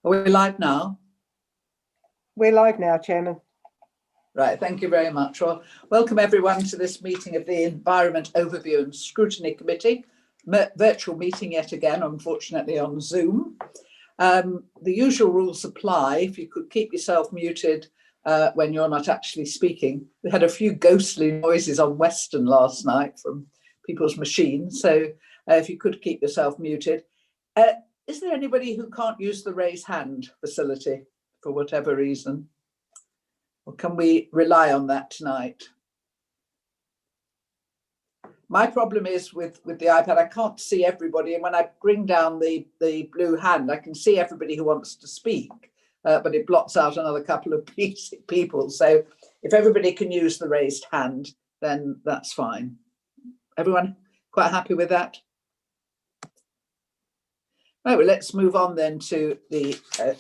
Are we live now? We're live now, Chairman. Right, thank you very much. Well, welcome everyone to this meeting of the Environment Overview and Scrutiny Committee, virtual meeting yet again, unfortunately on Zoom. The usual rules apply. If you could keep yourself muted when you're not actually speaking. We had a few ghostly noises on Western last night from people's machines, so if you could keep yourself muted. Is there anybody who can't use the raise hand facility for whatever reason? Or can we rely on that tonight? My problem is with the iPad, I can't see everybody. And when I bring down the blue hand, I can see everybody who wants to speak, but it blots out another couple of people. So if everybody can use the raised hand, then that's fine. Everyone quite happy with that? Right, well, let's move on then to the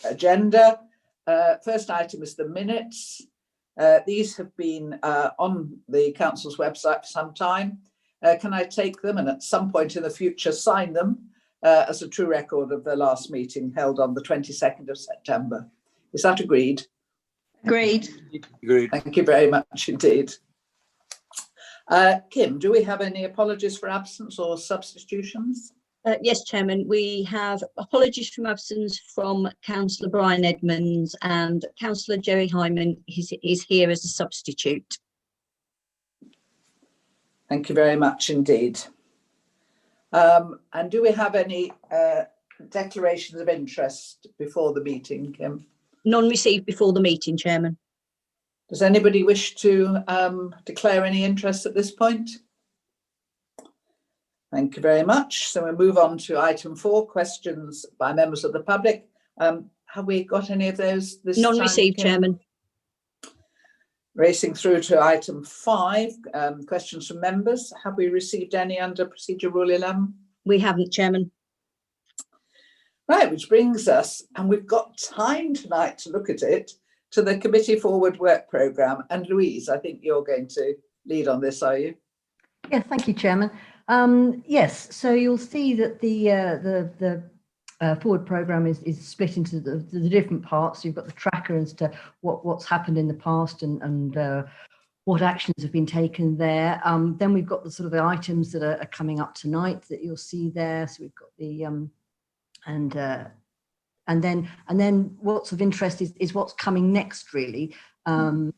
agenda. First item is the minutes. These have been on the council's website for some time. Can I take them and at some point in the future sign them as a true record of the last meeting held on the 22nd of September? Is that agreed? Agreed. Agreed. Thank you very much indeed. Kim, do we have any apologies for absence or substitutions? Yes, Chairman, we have apologies from absence from Councillor Brian Edmonds, and Councillor Jerry Hyman is here as a substitute. Thank you very much indeed. And do we have any declarations of interest before the meeting, Kim? None received before the meeting, Chairman. Does anybody wish to declare any interest at this point? Thank you very much. So we'll move on to item 4, questions by members of the public. Have we got any of those this time? None received, Chairman. Racing through to item 5, questions from members. Have we received any under Procedure Rule 11? We haven't, Chairman. Right, which brings us, and we've got time tonight to look at it, to the Committee Forward Work Programme. And Louise, I think you're going to lead on this, are you? Yeah, thank you, Chairman. Yes, so you'll see that the forward programme is split into the different parts. So you've got the tracker as to what's happened in the past and what actions have been taken there. Then we've got the sort of the items that are coming up tonight that you'll see there. So we've got the and then what's of interest is what's coming next, really. After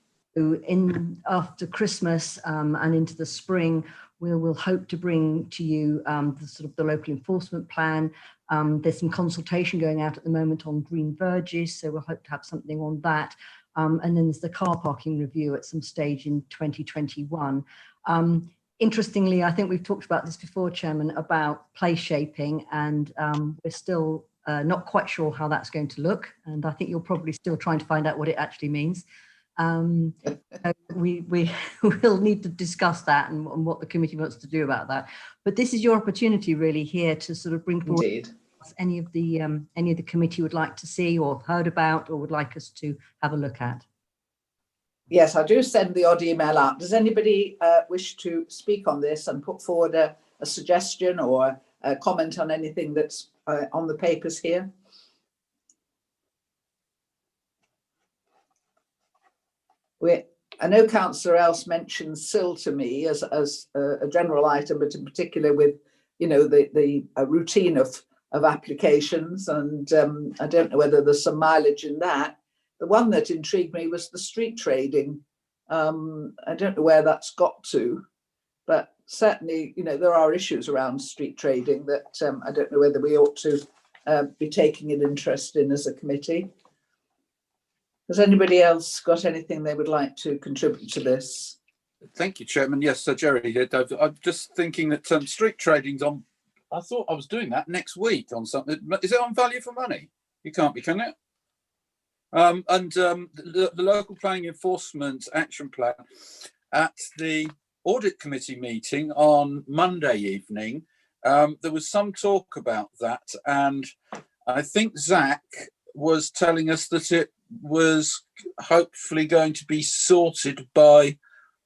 Christmas and into the spring, we'll hope to bring to you the local enforcement plan. There's some consultation going out at the moment on green verges, so we'll hope to have something on that. And then there's the car parking review at some stage in 2021. Interestingly, I think we've talked about this before, Chairman, about place shaping, and we're still not quite sure how that's going to look. And I think you're probably still trying to find out what it actually means. We will need to discuss that and what the committee wants to do about that. But this is your opportunity really here to sort of bring forward Indeed. any of the committee would like to see or heard about or would like us to have a look at. Yes, I do send the odd email out. Does anybody wish to speak on this and put forward a suggestion or a comment on anything that's on the papers here? I know Councillor Else mentioned SIL to me as a general item, but in particular with, the routine of applications, and I don't know whether there's some mileage in that. The one that intrigued me was the street trading. I don't know where that's got to, but certainly, there are issues around street trading that I don't know whether we ought to be taking an interest in as a committee. Has anybody else got anything they would like to contribute to this? Thank you, Chairman. Yes, Sir Jerry here. I'm just thinking that street trading's on. I thought I was doing that next week on something. Is it on value for money? You can't be, can it? The local planning enforcement action plan at the audit committee meeting on Monday evening, there was some talk about that, and I think Zach was telling us that it was hopefully going to be sorted by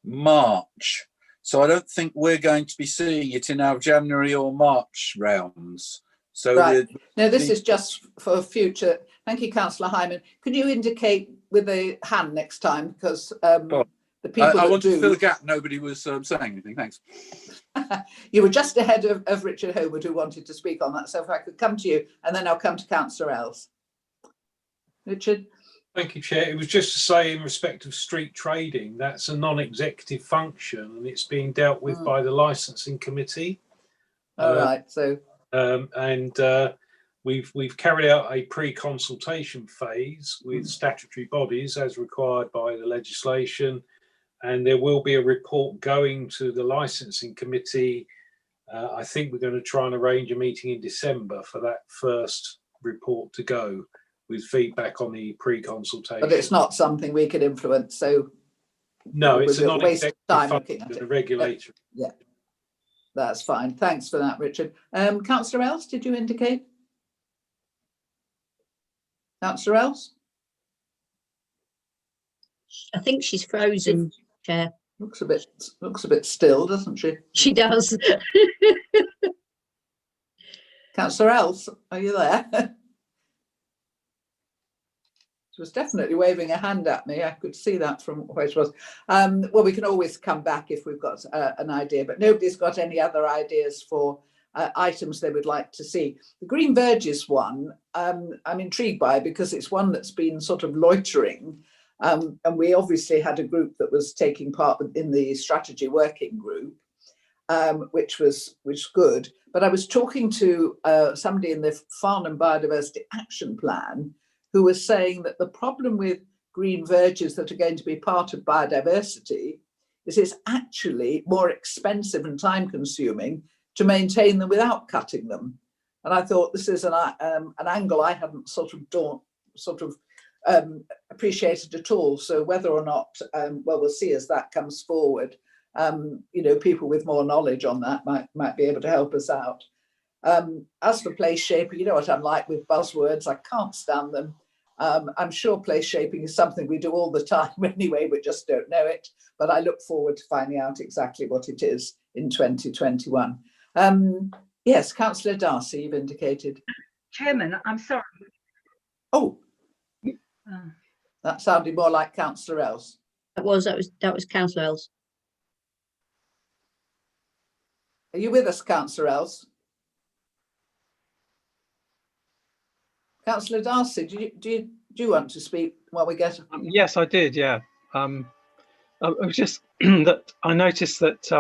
March. So I don't think we're going to be seeing it in our January or March rounds. So right. No, this is just for future. Thank you, Councillor Hyman. Could you indicate with a hand next time, because the people I that wanted do, to fill a gap. Nobody was saying anything. Thanks. you were just ahead of Richard Howard, who wanted to speak on that. So if I could come to you, and then I'll come to Councillor Els. Richard. Thank you, Chair. It was just to say, in respect of street trading, that's a non-executive function, and it's being dealt with by the licensing committee. All right. So. We've carried out a pre-consultation phase with statutory bodies as required by the legislation, and there will be a report going to the licensing committee. I think we're going to try and arrange a meeting in December for that first report to go, with feedback on the pre-consultation. But it's not something we could influence, so no, it's a non-executive time looking at a it. regulator. Yeah, that's fine. Thanks for that, Richard. Councillor Els, did you indicate? Councillor Els? I think she's frozen, Chair. Looks a bit still, doesn't she? She does. Councillor Els, are you there? She was definitely waving a hand at me. I could see that from where she was. Well, we can always come back if we've got an idea, but nobody's got any other ideas for items they would like to see. The Green Verges one, I'm intrigued by, because it's one that's been sort of loitering. And we obviously had a group that was taking part in the strategy working group, which was good. But I was talking to somebody in the Farnham Biodiversity Action Plan, who was saying that the problem with green verges that are going to be part of biodiversity is it's actually more expensive and time consuming to maintain them without cutting them. And I thought this is an angle I hadn't appreciated at all. So whether or not, well, we'll see as that comes forward. People with more knowledge on that might be able to help us out. As for place shaping, you know what I'm like with buzzwords. I can't stand them. I'm sure place shaping is something we do all the time anyway, we just don't know it. But I look forward to finding out exactly what it is in 2021. Yes, Councillor Darcy, you've indicated. Chairman, I'm sorry. Oh, that sounded more like Councillor Els. That was Councillor Els. Are you with us, Councillor Els? Councillor Darcy, do you want to speak while we get? Yes, I did. Yeah, I was just that I noticed that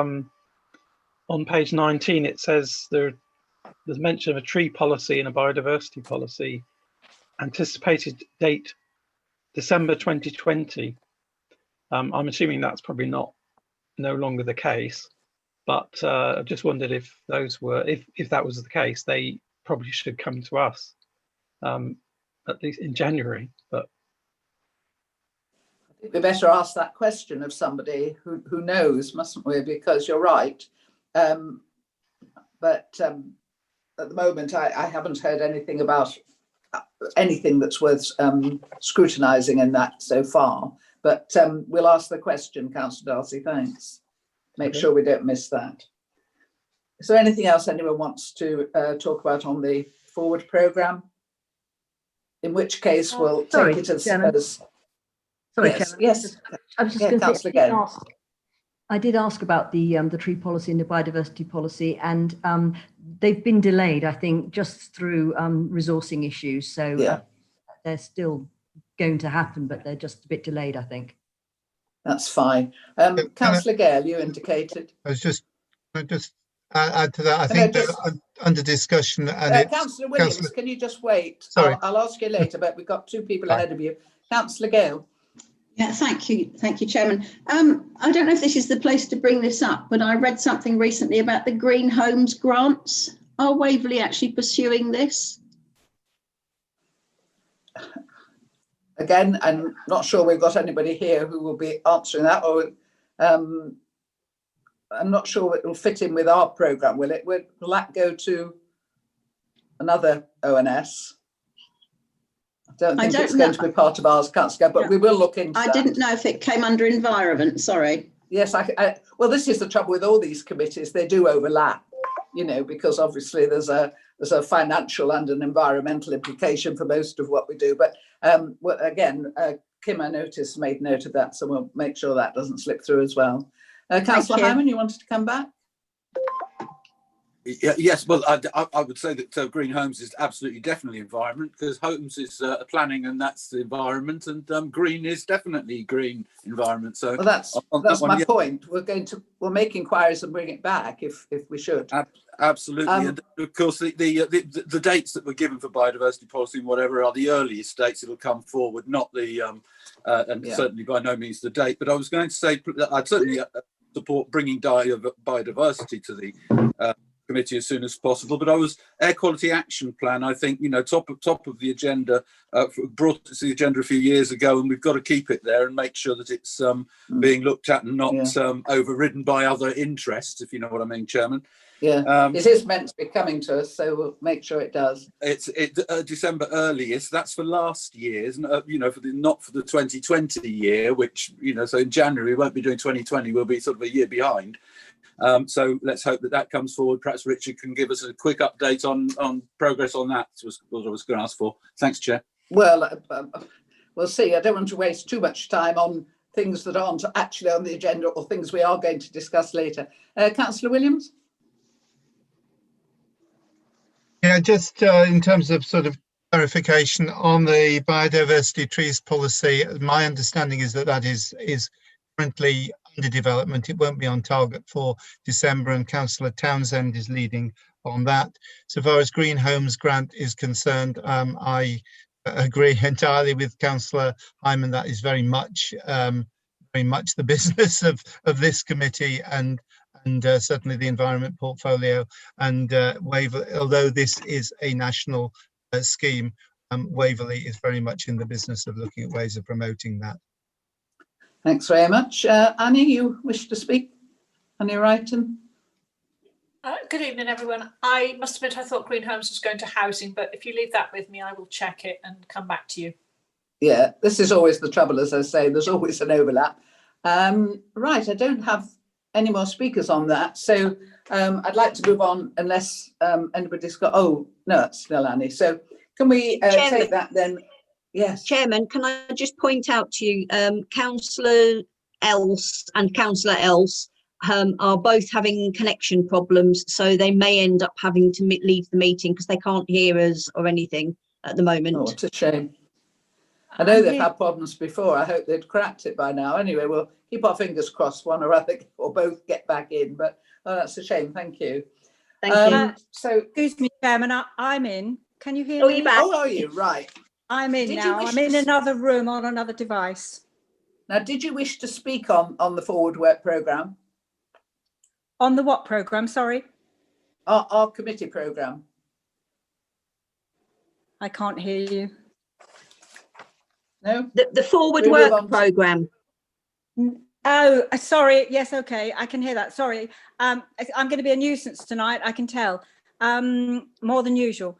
on page 19 it says there's mention of a tree policy and a biodiversity policy. Anticipated date December 2020. I'm assuming that's probably no longer the case, but I just wondered if those were, if that was the case, they probably should come to us. At least in January, but I think we better ask that question of somebody who knows, mustn't we? Because you're right. But at the moment, I haven't heard anything about anything that's worth scrutinising in that so far. But we'll ask the question, Councillor Darcy. Thanks. Make sure we don't miss that. Is there anything else anyone wants to talk about on the forward programme? In which case, we'll take it as. Sorry, yes, Chairman. yes. I was just going to say, I did ask about the tree policy and the biodiversity policy, and they've been delayed, I think, just through resourcing issues. So they're still going to happen, but they're just a bit delayed, I think. That's fine. Councillor Gale, you indicated. I was just add to that. I think they're under discussion. And Councillor Williams, can you just wait? Sorry. I'll ask you later, but we've got two people ahead of you. Councillor Gale. Yeah, thank you, Chairman. I don't know if this is the place to bring this up, but I read something recently about the Green Homes grants. Are Waverley actually pursuing this? Again, I'm not sure we've got anybody here who will be answering that, or I'm not sure it will fit in with our programme, will it? Will that go to another O&S? I don't think it's going to be part of ours, Councillor, but we will look into that. I didn't know if it came under environment, sorry. Yes, well, this is the trouble with all these committees. They do overlap, because obviously there's there's a financial and an environmental implication for most of what we do. But well, again, Kim, I noticed, made note of that, so we'll make sure that doesn't slip through as well. Councillor Hyman, you wanted to come back? Yes, well, I would say that green homes is absolutely definitely environment, because homes is planning and that's the environment, and green is definitely green environment. So well, that's my point. We'll make inquiries and bring it back if we should. Absolutely, and of course the dates that were given for biodiversity policy and whatever are the earliest dates it'll come forward, not the certainly by no means the date. But I was going to say I'd certainly support bringing biodiversity to the committee as soon as possible. But air quality action plan, I think, top of the agenda, brought to the agenda a few years ago, and we've got to keep it there and make sure that it's being looked at and not overridden by other interests, if you know what I mean, Chairman. Yeah, it is meant to be coming to us, so we'll make sure it does. It's December earliest. That's for last year's, not for the 2020 year, which, so in January we won't be doing 2020. We'll be sort of a year behind. So let's hope that comes forward. Perhaps Richard can give us a quick update on progress on that. Was what I was going to ask for. Thanks, Chair. Well, we'll see. I don't want to waste too much time on things that aren't actually on the agenda or things we are going to discuss later. Councillor Williams? Yeah, just in terms of sort of clarification on the biodiversity trees policy, my understanding is that is currently under development. It won't be on target for December, and Councillor Townsend is leading on that. So far as Green Homes Grant is concerned, I agree entirely with Councillor Hyman. That is very much the business of this committee and certainly the environment portfolio. And Waverley, although this is a national scheme, Waverley is very much in the business of looking at ways of promoting that. Thanks very much. Annie, you wish to speak? Annie Wrighton? Good evening, everyone. I must admit I thought Green Homes was going to housing, but if you leave that with me, I will check it and come back to you. Yeah, this is always the trouble, as I say, there's always an overlap. Right, I don't have any more speakers on that, so I'd like to move on unless anybody's got, oh no, it's still Annie. So can we take that then? Yes. Chairman, can I just point out to you, Councillor Else and Councillor Else are both having connection problems, so they may end up having to leave the meeting because they can't hear us or anything at the moment. Oh, what a shame. I know they've had problems before. I hope they'd cracked it by now. Anyway, we'll keep our fingers crossed one or other or both get back in, but that's a shame. Thank you. Thank you. So, excuse me, Chairman, I'm in. Can you hear me? Oh, you're back. Oh, are you? Right. I'm in now. I'm in another room on another device. Now, did you wish to speak on the Forward Work programme? On the what programme? Sorry. Our committee programme. I can't hear you. No? The Forward Work programme. Oh, sorry. Yes, okay. I can hear that. Sorry. I'm going to be a nuisance tonight. I can tell. More than usual.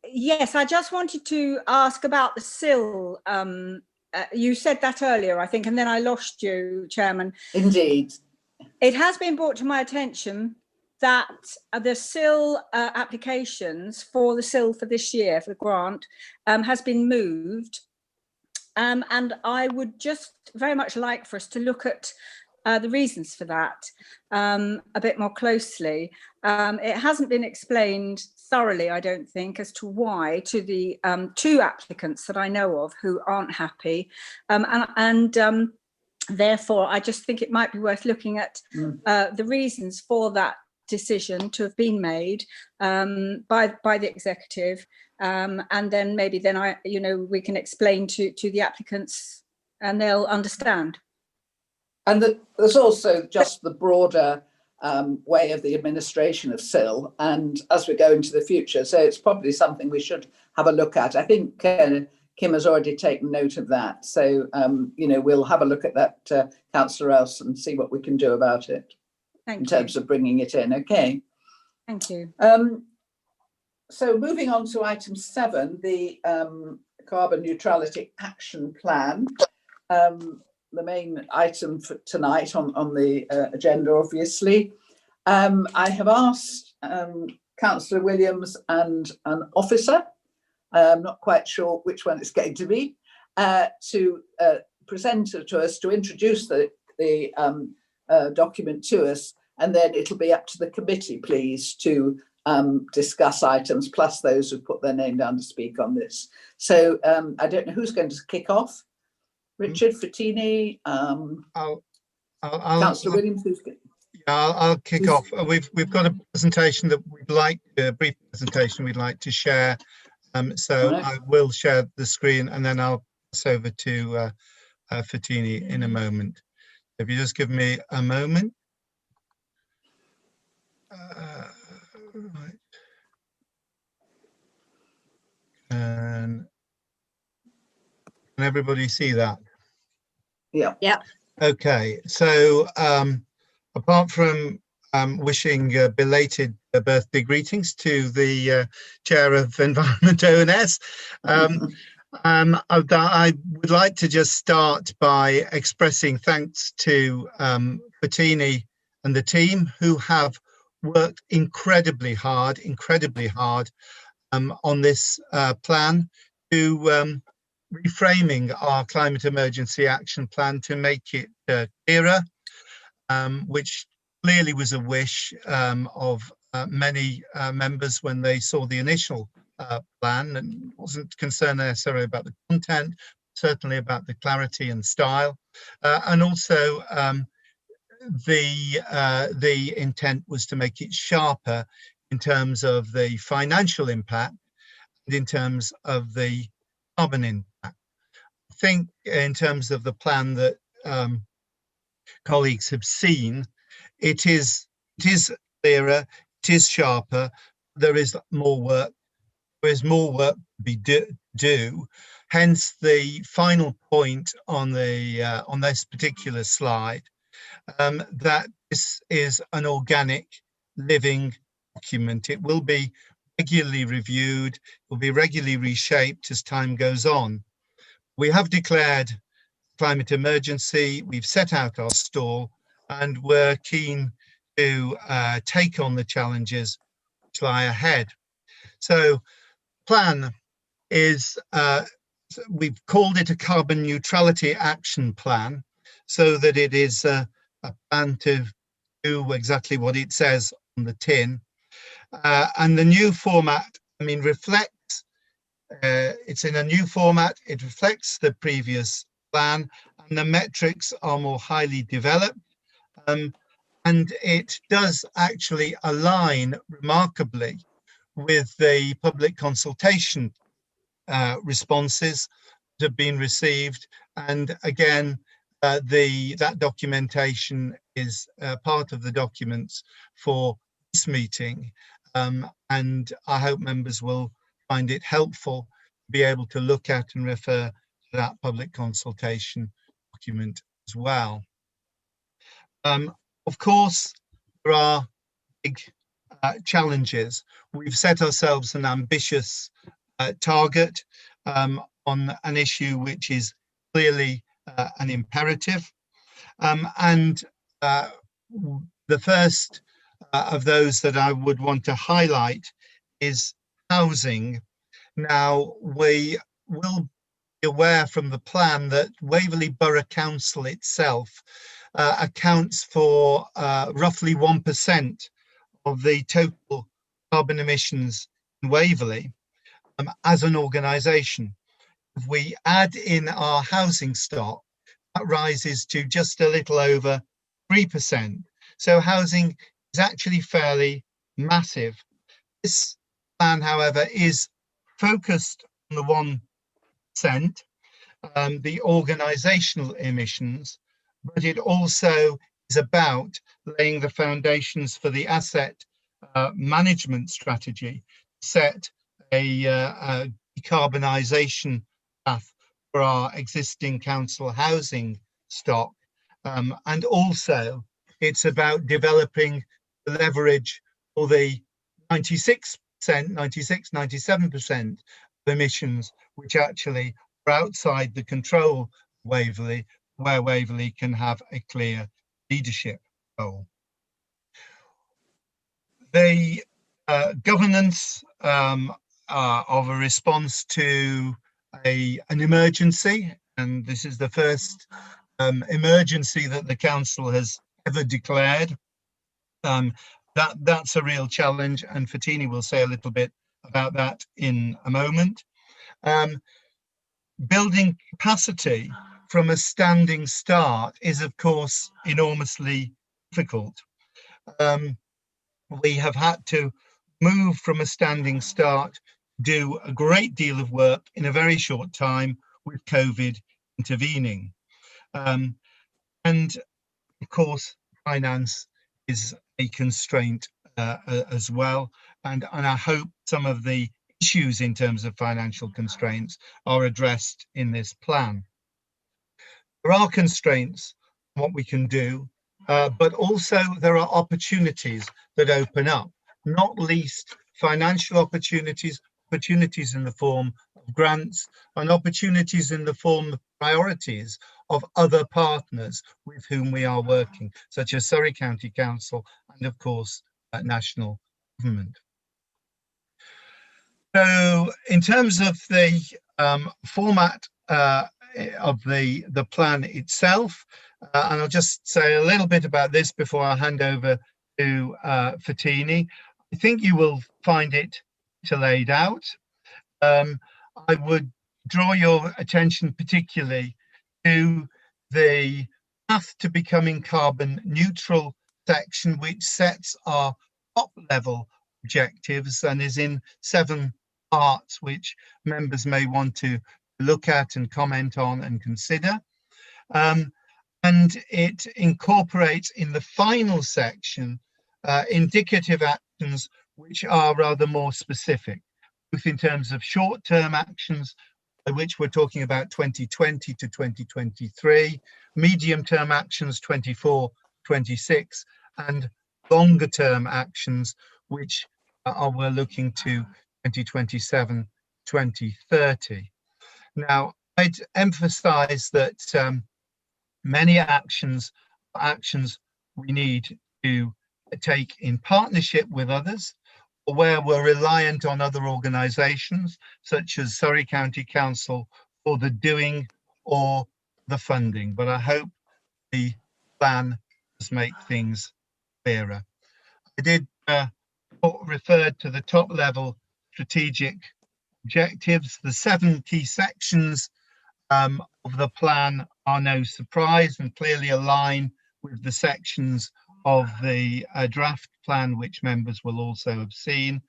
Yes, I just wanted to ask about the sill. You said that earlier, I think, and then I lost you, Chairman. Indeed. It has been brought to my attention that the sill applications for the sill for this year, for the grant, has been moved. And I would just very much like for us to look at the reasons for that a bit more closely. It hasn't been explained thoroughly, I don't think, as to why to the two applicants that I know of who aren't happy. Therefore, I just think it might be worth looking at the reasons for that decision to have been made by the executive, and then maybe we can explain to the applicants and they'll understand. And there's also just the broader way of the administration of SIL, and as we go into the future, so it's probably something we should have a look at. I think Kim has already taken note of that, so we'll have a look at that, Councillor Else, and see what we can do about it. Thank you. In terms of bringing it in. Okay. Thank you. So moving on to item 7, the carbon neutrality action plan. The main item for tonight on the agenda, obviously. I have asked Councillor Williams and an officer, I'm not quite sure which one it's going to be, to present it to us, to introduce the document to us, and then it'll be up to the committee, please, to discuss items, plus those who put their name down to speak on this. So I don't know who's going to kick off. Richard, Fattini, Councillor Williams, who's going? Yeah, I'll kick off. We've got a presentation that we'd like, a brief presentation we'd like to share. So Right. I will share the screen and then I'll pass over to Fattini in a moment. If you just give me a moment. Right. Can everybody see that? Yeah. Yeah. Okay, so apart from wishing belated birthday greetings to the Chair of Environment O&S, I would like to just start by expressing thanks to Fattini and the team, who have worked incredibly hard on this plan to reframing our climate emergency action plan to make it clearer, which clearly was a wish of many members when they saw the initial plan, and wasn't concerned necessarily about the content, certainly about the clarity and style, and also the intent was to make it sharper in terms of the financial impact and in terms of the carbon impact. I think in terms of the plan that colleagues have seen, it is clearer, it is sharper. There is more work. There is more work to be do. Hence the final point on the on this particular slide, that this is an organic, living document. It will be regularly reviewed, will be regularly reshaped as time goes on. We have declared climate emergency, we've set out our stall, and we're keen to take on the challenges which lie ahead. So plan is, we've called it a carbon neutrality action plan, so that it is a plan to do exactly what it says on the tin. And the new format, I mean, reflects, it's in a new format, it reflects the previous plan, and the metrics are more highly developed. And it does actually align remarkably with the public consultation responses that have been received. And again, that documentation is part of the documents for this meeting. And I hope members will find it helpful to be able to look at and refer to that public consultation document as well. Of course, there are big challenges. We've set ourselves an ambitious target on an issue which is clearly an imperative. And the first of those that I would want to highlight is housing. Now, we will be aware from the plan that Waverley Borough Council itself accounts for roughly 1% of the total carbon emissions in Waverley as an organisation. If we add in our housing stock, that rises to just a little over 3%. So housing is actually fairly massive. This plan, however, is focused on the 1%, the organisational emissions, but it also is about laying the foundations for the asset management strategy, set a decarbonisation path for our existing council housing stock. And also it's about developing the leverage for the 97% of emissions which actually are outside the control of Waverley, where Waverley can have a clear leadership role. The governance of a response to an emergency, and this is the first emergency that the council has ever declared. That's a real challenge, and Fatini will say a little bit about that in a moment. Building capacity from a standing start is, of course, enormously difficult. We have had to move from a standing start, do a great deal of work in a very short time with COVID intervening. And of course, finance is a constraint as well. And I hope some of the issues in terms of financial constraints are addressed in this plan. There are constraints on what we can do, but also there are opportunities that open up, not least financial opportunities, opportunities in the form of grants, and opportunities in the form of priorities of other partners with whom we are working, such as Surrey County Council and, of course, national government. So in terms of the format of the plan itself, and I'll just say a little bit about this before I hand over to Fatini. I think you will find it laid out. I would draw your attention particularly to the path to becoming carbon neutral section, which sets our top level objectives and is in 7 parts, which members may want to look at and comment on and consider. And it incorporates in the final section indicative actions which are rather more specific, both in terms of short-term actions, by which we're talking about 2020 to 2023, medium-term actions 24-26, and longer-term actions which we're looking to 2027-2030. Now, I'd emphasize that many actions we need to take in partnership with others, or where we're reliant on other organisations, such as Surrey County Council, for the doing or the funding. But I hope the plan does make things clearer. I did refer to the top level strategic objectives. The 7 key sections of the plan are no surprise and clearly align with the sections of the draft plan, which members will also have seen.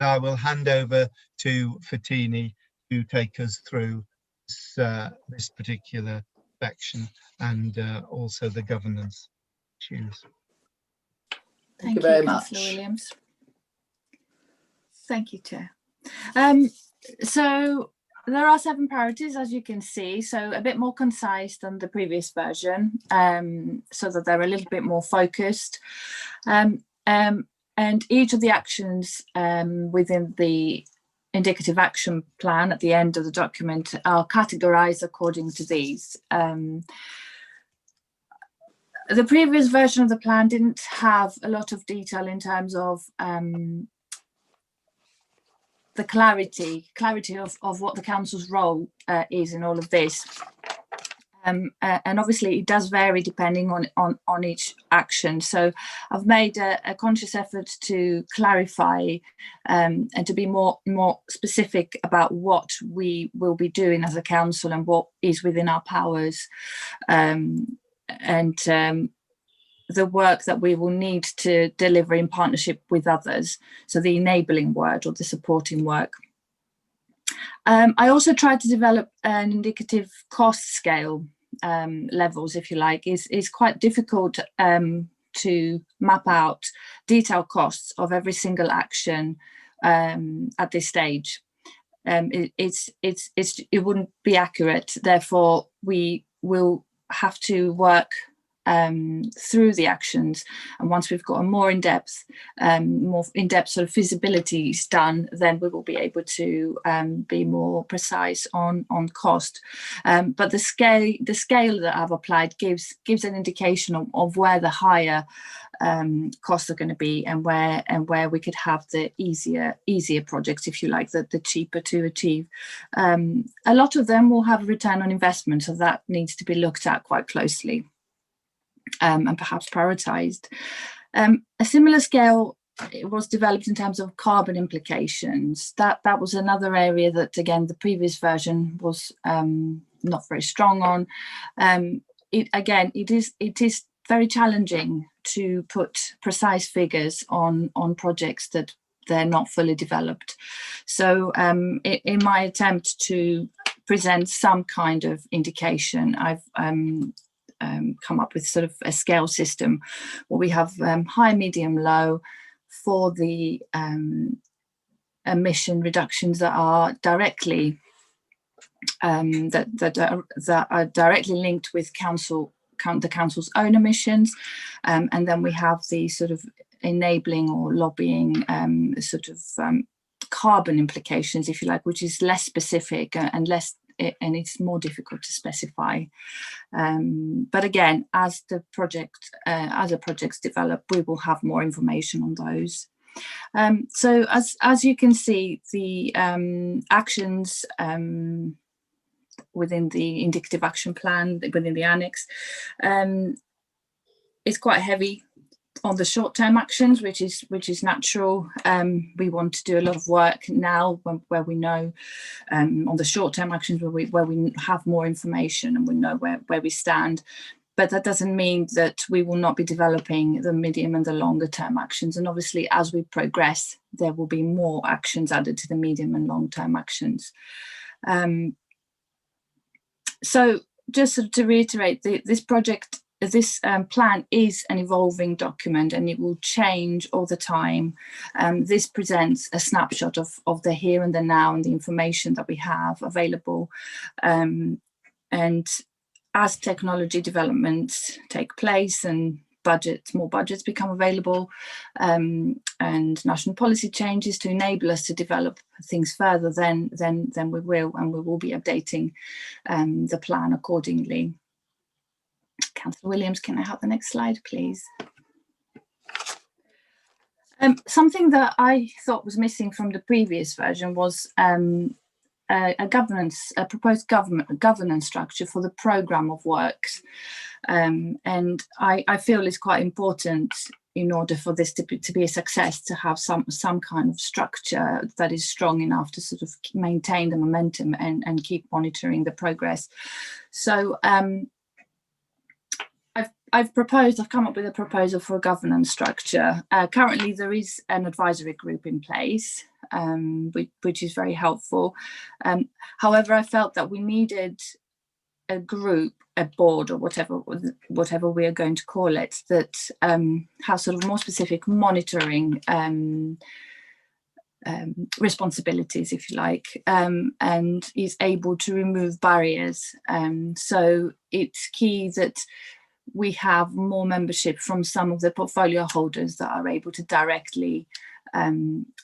I will hand over to Fatini to take us through this particular section and also the governance issues. Thank you very much. Councillor Williams. Thank you, Chair. So there are 7 priorities, as you can see, so a bit more concise than the previous version, so that they're a little bit more focused. And each of the actions within the indicative action plan at the end of the document are categorised according to these. The previous version of the plan didn't have a lot of detail in terms of the clarity of what the council's role is in all of this. And obviously it does vary depending on each action. So I've made a conscious effort to clarify and to be more specific about what we will be doing as a council and what is within our powers, and the work that we will need to deliver in partnership with others. So the enabling work or the supporting work. I also tried to develop an indicative cost scale levels, if you like. Is quite difficult to map out detailed costs of every single action at this stage. It wouldn't be accurate. Therefore, we will have to work through the actions, and once we've got a more in-depth sort of feasibility done, then we will be able to be more precise on cost. But the scale that I've applied gives an indication of where the higher costs are going to be, and where we could have the easier projects, if you like, the cheaper to achieve. A lot of them will have a return on investment, so that needs to be looked at quite closely. And perhaps prioritised. A similar scale was developed in terms of carbon implications. That was another area that, again, the previous version was not very strong on. It is very challenging to put precise figures on projects that they're not fully developed. So in my attempt to present some kind of indication, I've come up with sort of a scale system where we have high, medium, low for the emission reductions that are directly that are directly linked with the council's own emissions, and then we have the sort of enabling or lobbying sort of carbon implications, if you like, which is less specific and it's more difficult to specify. But again, as the projects develop, we will have more information on those. So as you can see, the actions within the indicative action plan, within the annex, is quite heavy on the short-term actions, which is natural. We want to do a lot of work now where we know on the short-term actions where we have more information and we know where we stand. But that doesn't mean that we will not be developing the medium and the longer-term actions. And obviously, as we progress, there will be more actions added to the medium and long-term actions. So just sort of to reiterate, this project, this plan is an evolving document and it will change all the time. This presents a snapshot of the here and the now and the information that we have available. And as technology developments take place and more budgets become available, and national policy changes to enable us to develop things further, then we will be updating the plan accordingly. Councillor Williams, can I have the next slide, please? Something that I thought was missing from the previous version was a proposed governance structure for the programme of works, and I feel it's quite important in order for this to be a success to have some kind of structure that is strong enough to sort of maintain the momentum and keep monitoring the progress. So I've come up with a proposal for a governance structure. Currently, there is an advisory group in place, which is very helpful. However, I felt that we needed a group, a board, or whatever we are going to call it, that has sort of more specific monitoring responsibilities, if you like, and is able to remove barriers. So it's key that we have more membership from some of the portfolio holders that are able to directly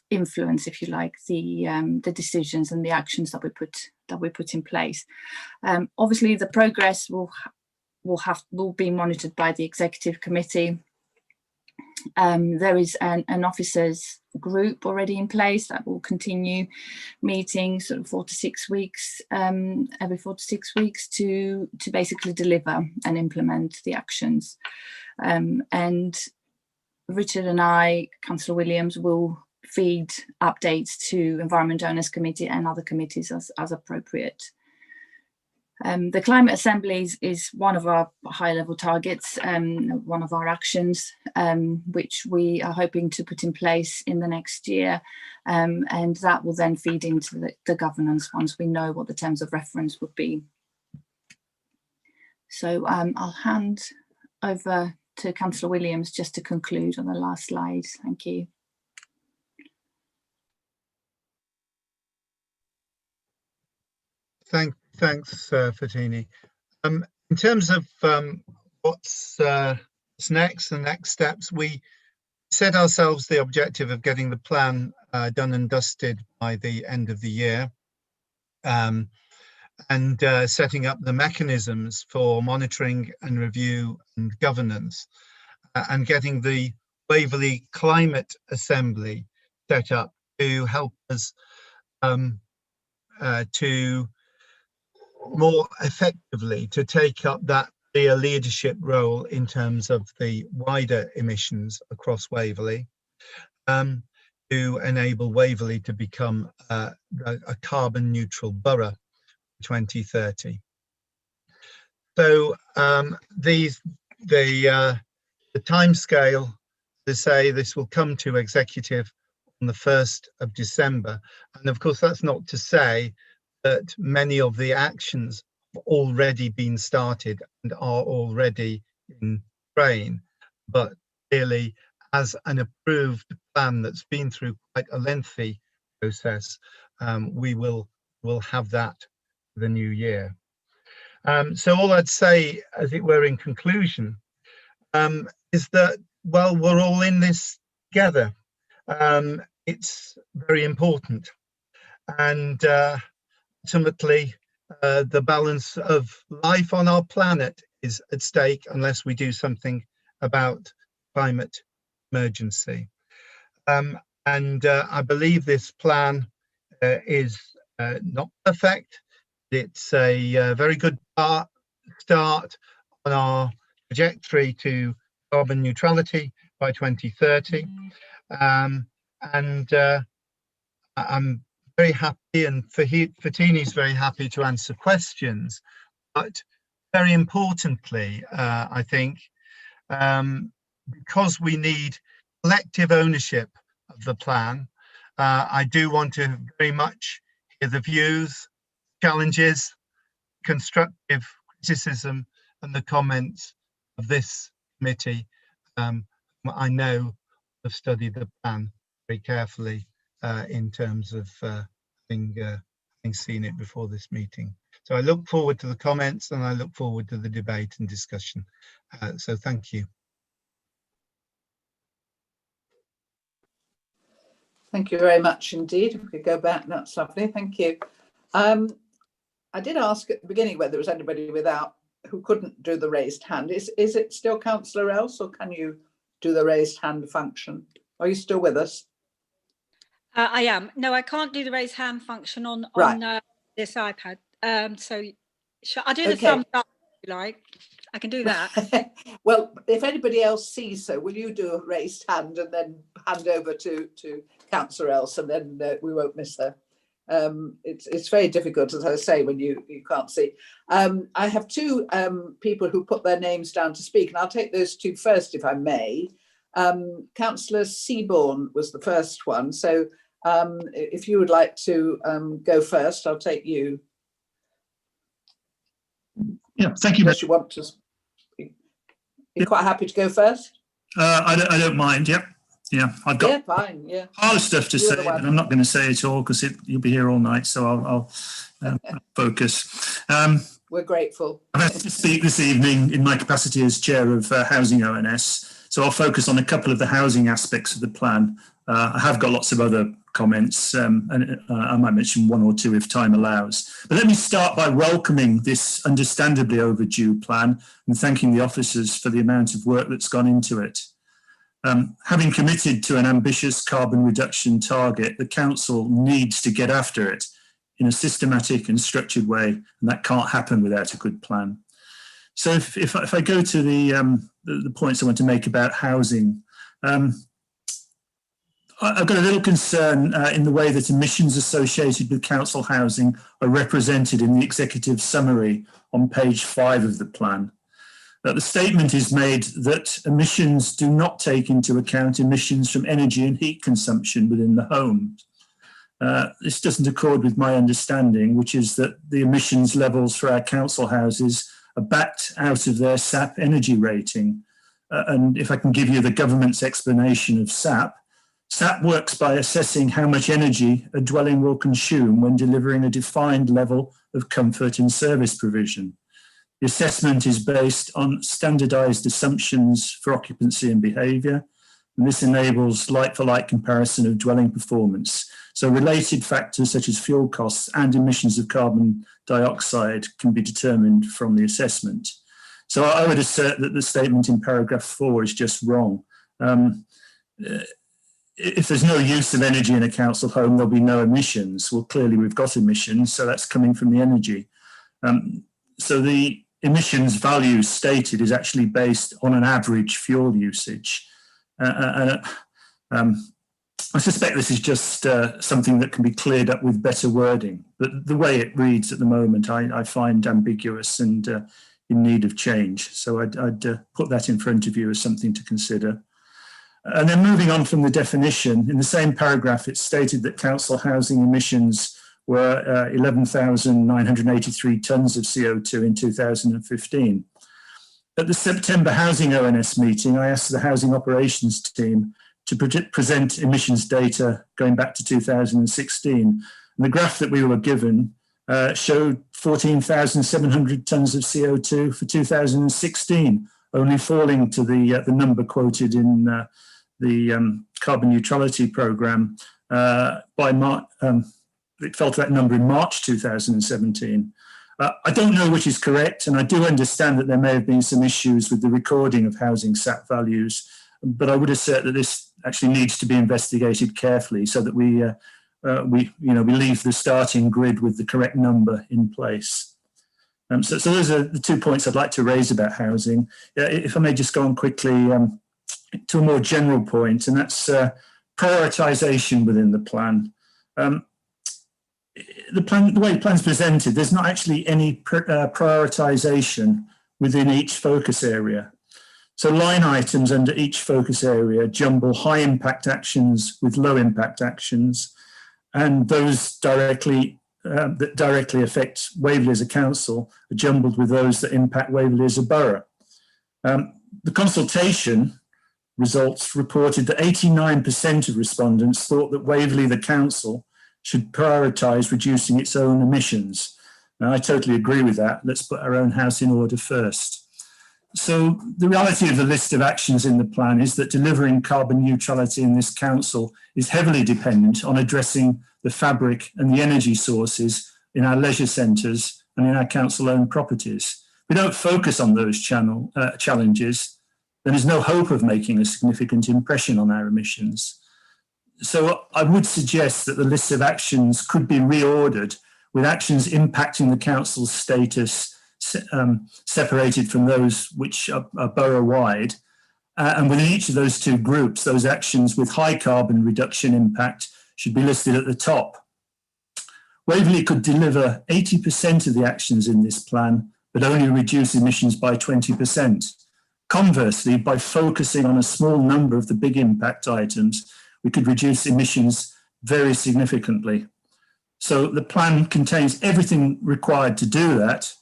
influence, if you like, the decisions and the actions that we put in place. Obviously, the progress will be monitored by the executive committee. There is an officers group already in place that will continue meeting sort of 4 to 6 weeks, every 4 to 6 weeks to basically deliver and implement the actions. And Richard and I, Councillor Williams, will feed updates to Environment Owners Committee and other committees as appropriate. The climate assemblies is one of our high-level targets, one of our actions, which we are hoping to put in place in the next year, and that will then feed into the governance once we know what the terms of reference would be. So I'll hand over to Councillor Williams just to conclude on the last slide. Thank you. Thanks, Fatini. In terms of what's next, the next steps. We set ourselves the objective of getting the plan done and dusted by the end of the year, and setting up the mechanisms for monitoring and review and governance, and getting the Waverley Climate Assembly set up to help us to more effectively to take up that clear leadership role in terms of the wider emissions across Waverley, to enable Waverley to become a carbon neutral borough by 2030. So the timescale, to say this will come to executive on the 1st of December, and of course that's not to say that many of the actions have already been started and are already in train, but clearly as an approved plan that's been through quite a lengthy process, we will have that for the new year. So all I'd say, as it were, in conclusion, is that, well, we're all in this together. It's very important, and ultimately the balance of life on our planet is at stake unless we do something about climate emergency. And I believe this plan is not perfect. It's a very good start on our trajectory to carbon neutrality by 2030. I'm very happy, and Fatini's very happy to answer questions, but very importantly, I think, because we need collective ownership of the plan, I do want to very much hear the views, challenges, constructive criticism and the comments of this committee. I know have studied the plan very carefully in terms of having seen it before this meeting. So I look forward to the comments and I look forward to the debate and discussion. So thank you. Thank you very much indeed. If we could go back, that's lovely. Thank you. I did ask at the beginning whether there was anybody who couldn't do the raised hand. Is it still Councillor Else, or can you do the raised hand function? Are you still with us? I am. No, I can't do the raise hand function on this iPad. So I'll do the thumbs up if you like. I can do that. Well, if anybody else sees so, will you do a raised hand and then hand over to Councillor Else, and then we won't miss her. It's very difficult, as I say, when you can't see. I have two people who put their names down to speak, and I'll take those two first, if I may. Councillor Seaborn was the first one, so if you would like to go first, I'll take you. Yeah, thank you. Unless you want to speak. You're quite happy to go first? I don't mind. Yep. Yeah, I've got fine. Yeah, harder stuff to say, and I'm not going to say it all because you'll be here all night. So I'll focus. We're grateful. I'm asked to speak this evening in my capacity as chair of Housing O&S. So I'll focus on a couple of the housing aspects of the plan. I have got lots of other comments, and I might mention one or two if time allows. But let me start by welcoming this understandably overdue plan and thanking the officers for the amount of work that's gone into it. Having committed to an ambitious carbon reduction target, the council needs to get after it in a systematic and structured way, and that can't happen without a good plan. So if I go to the points I want to make about housing, I've got a little concern in the way that emissions associated with council housing are represented in the executive summary on page 5 of the plan. The statement is made that emissions do not take into account emissions from energy and heat consumption within the home. This doesn't accord with my understanding, which is that the emissions levels for our council houses are backed out of their SAP energy rating. And if I can give you the government's explanation of SAP, SAP works by assessing how much energy a dwelling will consume when delivering a defined level of comfort and service provision. The assessment is based on standardised assumptions for occupancy and behaviour, and this enables like-for-like comparison of dwelling performance. So related factors such as fuel costs and emissions of carbon dioxide can be determined from the assessment. So I would assert that the statement in paragraph 4 is just wrong. If there's no use of energy in a council home, there'll be no emissions. Well, clearly we've got emissions, so that's coming from the energy. So the emissions value stated is actually based on an average fuel usage. I suspect this is just something that can be cleared up with better wording, but the way it reads at the moment I find ambiguous and in need of change. So I'd put that in front of you as something to consider. And then moving on from the definition, in the same paragraph, it's stated that council housing emissions were 11,983 tonnes of CO2 in 2015. At the September Housing O&S meeting, I asked the housing operations team to present emissions data going back to 2016. And the graph that we were given showed 14,700 tonnes of CO2 for 2016, only falling to the number quoted in the carbon neutrality programme by March. It fell to that number in March 2017. I don't know which is correct, and I do understand that there may have been some issues with the recording of housing SAT values, but I would assert that this actually needs to be investigated carefully so that we leave the starting grid with the correct number in place. So those are the 2 points I'd like to raise about housing. If I may just go on quickly to a more general point, and that's prioritisation within the plan. The way the plan's presented, there's not actually any prioritisation within each focus area. So line items under each focus area jumble high impact actions with low impact actions, and those that directly affect Waverley as a council are jumbled with those that impact Waverley as a borough. The consultation results reported that 89% of respondents thought that Waverley, the council, should prioritise reducing its own emissions. Now, I totally agree with that. Let's put our own house in order first. So the reality of the list of actions in the plan is that delivering carbon neutrality in this council is heavily dependent on addressing the fabric and the energy sources in our leisure centres and in our council-owned properties. If we don't focus on those challenges, then there's no hope of making a significant impression on our emissions. So I would suggest that the list of actions could be reordered with actions impacting the council's status separated from those which are borough-wide. And within each of those two groups, those actions with high carbon reduction impact should be listed at the top. Waverley could deliver 80% of the actions in this plan, but only reduce emissions by 20%. Conversely, by focusing on a small number of the big impact items, we could reduce emissions very significantly. So the plan contains everything required to do that.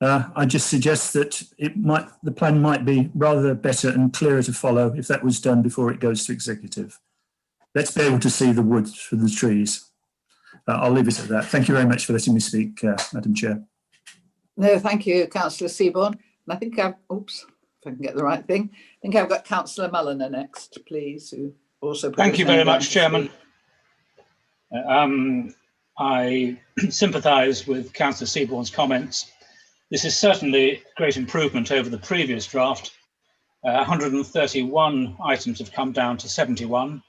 I just suggest that the plan might be rather better and clearer to follow if that was done before it goes to executive. Let's be able to see the woods for the trees. I'll leave it at that. Thank you very much for letting me speak, Madam Chair. No, thank you, Councillor Seaborn. And I think if I can get the right thing, I think I've got Councillor Mulliner next, please, who also put Thank you very much, Chairman. Speak. I sympathise with Councillor Seaborn's comments. This is certainly a great improvement over the previous draft. 131 items have come down to 71.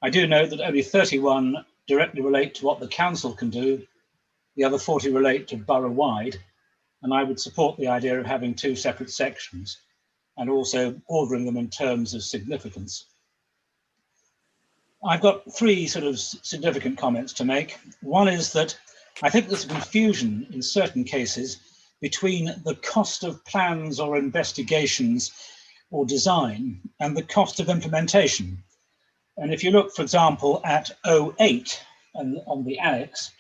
I do note that only 31 directly relate to what the council can do. The other 40 relate to borough-wide, and I would support the idea of having two separate sections and also ordering them in terms of significance. I've got three sort of significant comments to make. One is that I think there's confusion in certain cases between the cost of plans or investigations or design and the cost of implementation. And if you look, for example, at 08 and on the annex,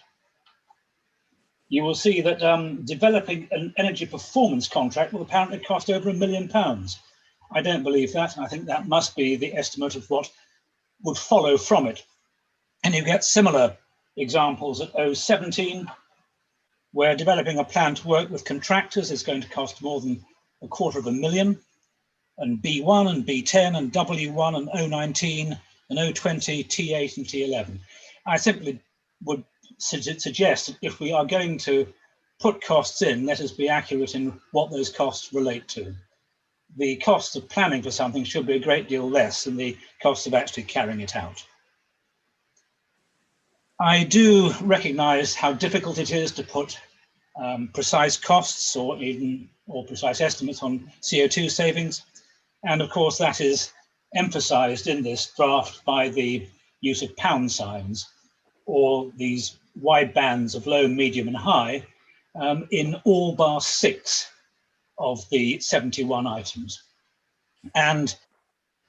you will see that developing an energy performance contract will apparently cost over £1 million. I don't believe that. I think that must be the estimate of what would follow from it. And you get similar examples at 017 We're developing a plan to work with contractors. It's going to cost more than £250,000, and B1 and B10 and W1 and O19 and O20, T8 and T11. I simply would suggest that if we are going to put costs in, let us be accurate in what those costs relate to. The cost of planning for something should be a great deal less than the cost of actually carrying it out. I do recognise how difficult it is to put precise costs or precise estimates on CO2 savings. And of course, that is emphasised in this draft by the use of pound signs or these wide bands of low, medium and high in all bar 6 of the 71 items. And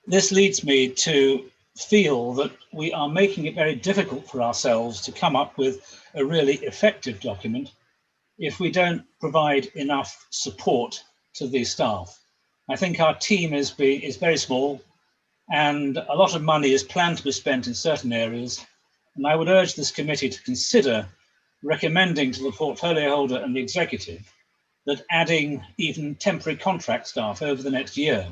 this leads me to feel that we are making it very difficult for ourselves to come up with a really effective document if we don't provide enough support to the staff. I think our team is very small, and a lot of money is planned to be spent in certain areas. And I would urge this committee to consider recommending to the portfolio holder and the executive that adding even temporary contract staff over the next year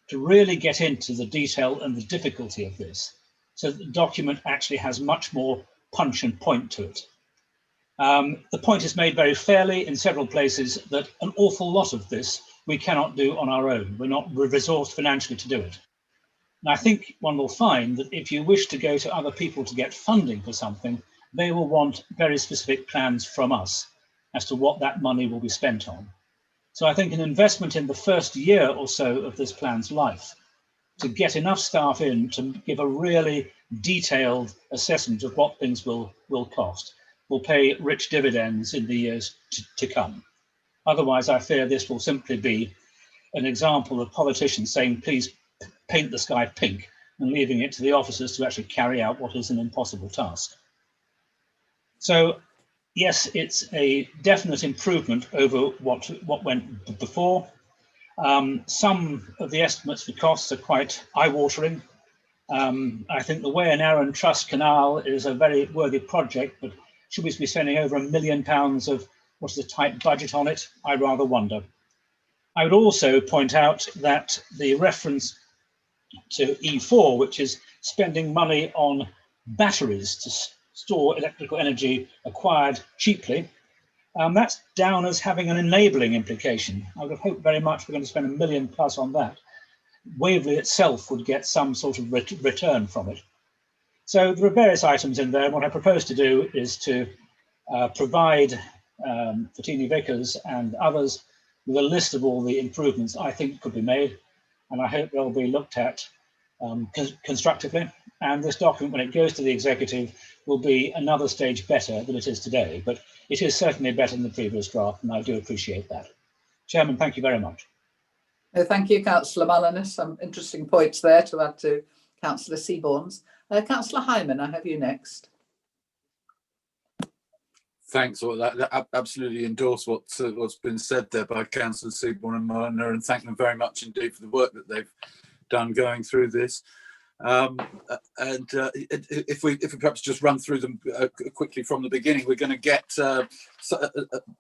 to really get into the detail and the difficulty of this, so that the document actually has much more punch and point to it. The point is made very fairly in several places that an awful lot of this we cannot do on our own. We're not resourced financially to do it. And I think one will find that if you wish to go to other people to get funding for something, they will want very specific plans from us as to what that money will be spent on. So I think an investment in the first year or so of this plan's life to get enough staff in to give a really detailed assessment of what things will cost will pay rich dividends in the years to come. Otherwise, I fear this will simply be an example of politicians saying, please paint the sky pink, and leaving it to the officers to actually carry out what is an impossible task. So yes, it's a definite improvement over what went before. Some of the estimates for costs are quite eye-watering. I think the Way and Arran Truss Canal is a very worthy project, but should we be spending over £1 million of what's the tight budget on it? I rather wonder. I would also point out that the reference to E4, which is spending money on batteries to store electrical energy acquired cheaply, that's down as having an enabling implication. I would have hoped very much we're going to spend £1 million plus on that. Waverley itself would get some sort of return from it. So there are various items in there. What I propose to do is to provide Fortini Vickers and others with a list of all the improvements I think could be made, and I hope they'll be looked at constructively. And this document, when it goes to the executive, will be another stage better than it is today, but it is certainly better than the previous draft, and I do appreciate that. Chairman, thank you very much. Thank you, Councillor Mulliness. Some interesting points there to add to Councillor Seaborne's. Councillor Hyman, I have you next. Thanks. Well, that absolutely endorse what's been said there by Councillor Seaborne and Marner, and thank them very much indeed for the work that they've done going through this. If we perhaps just run through them quickly from the beginning, we're going to get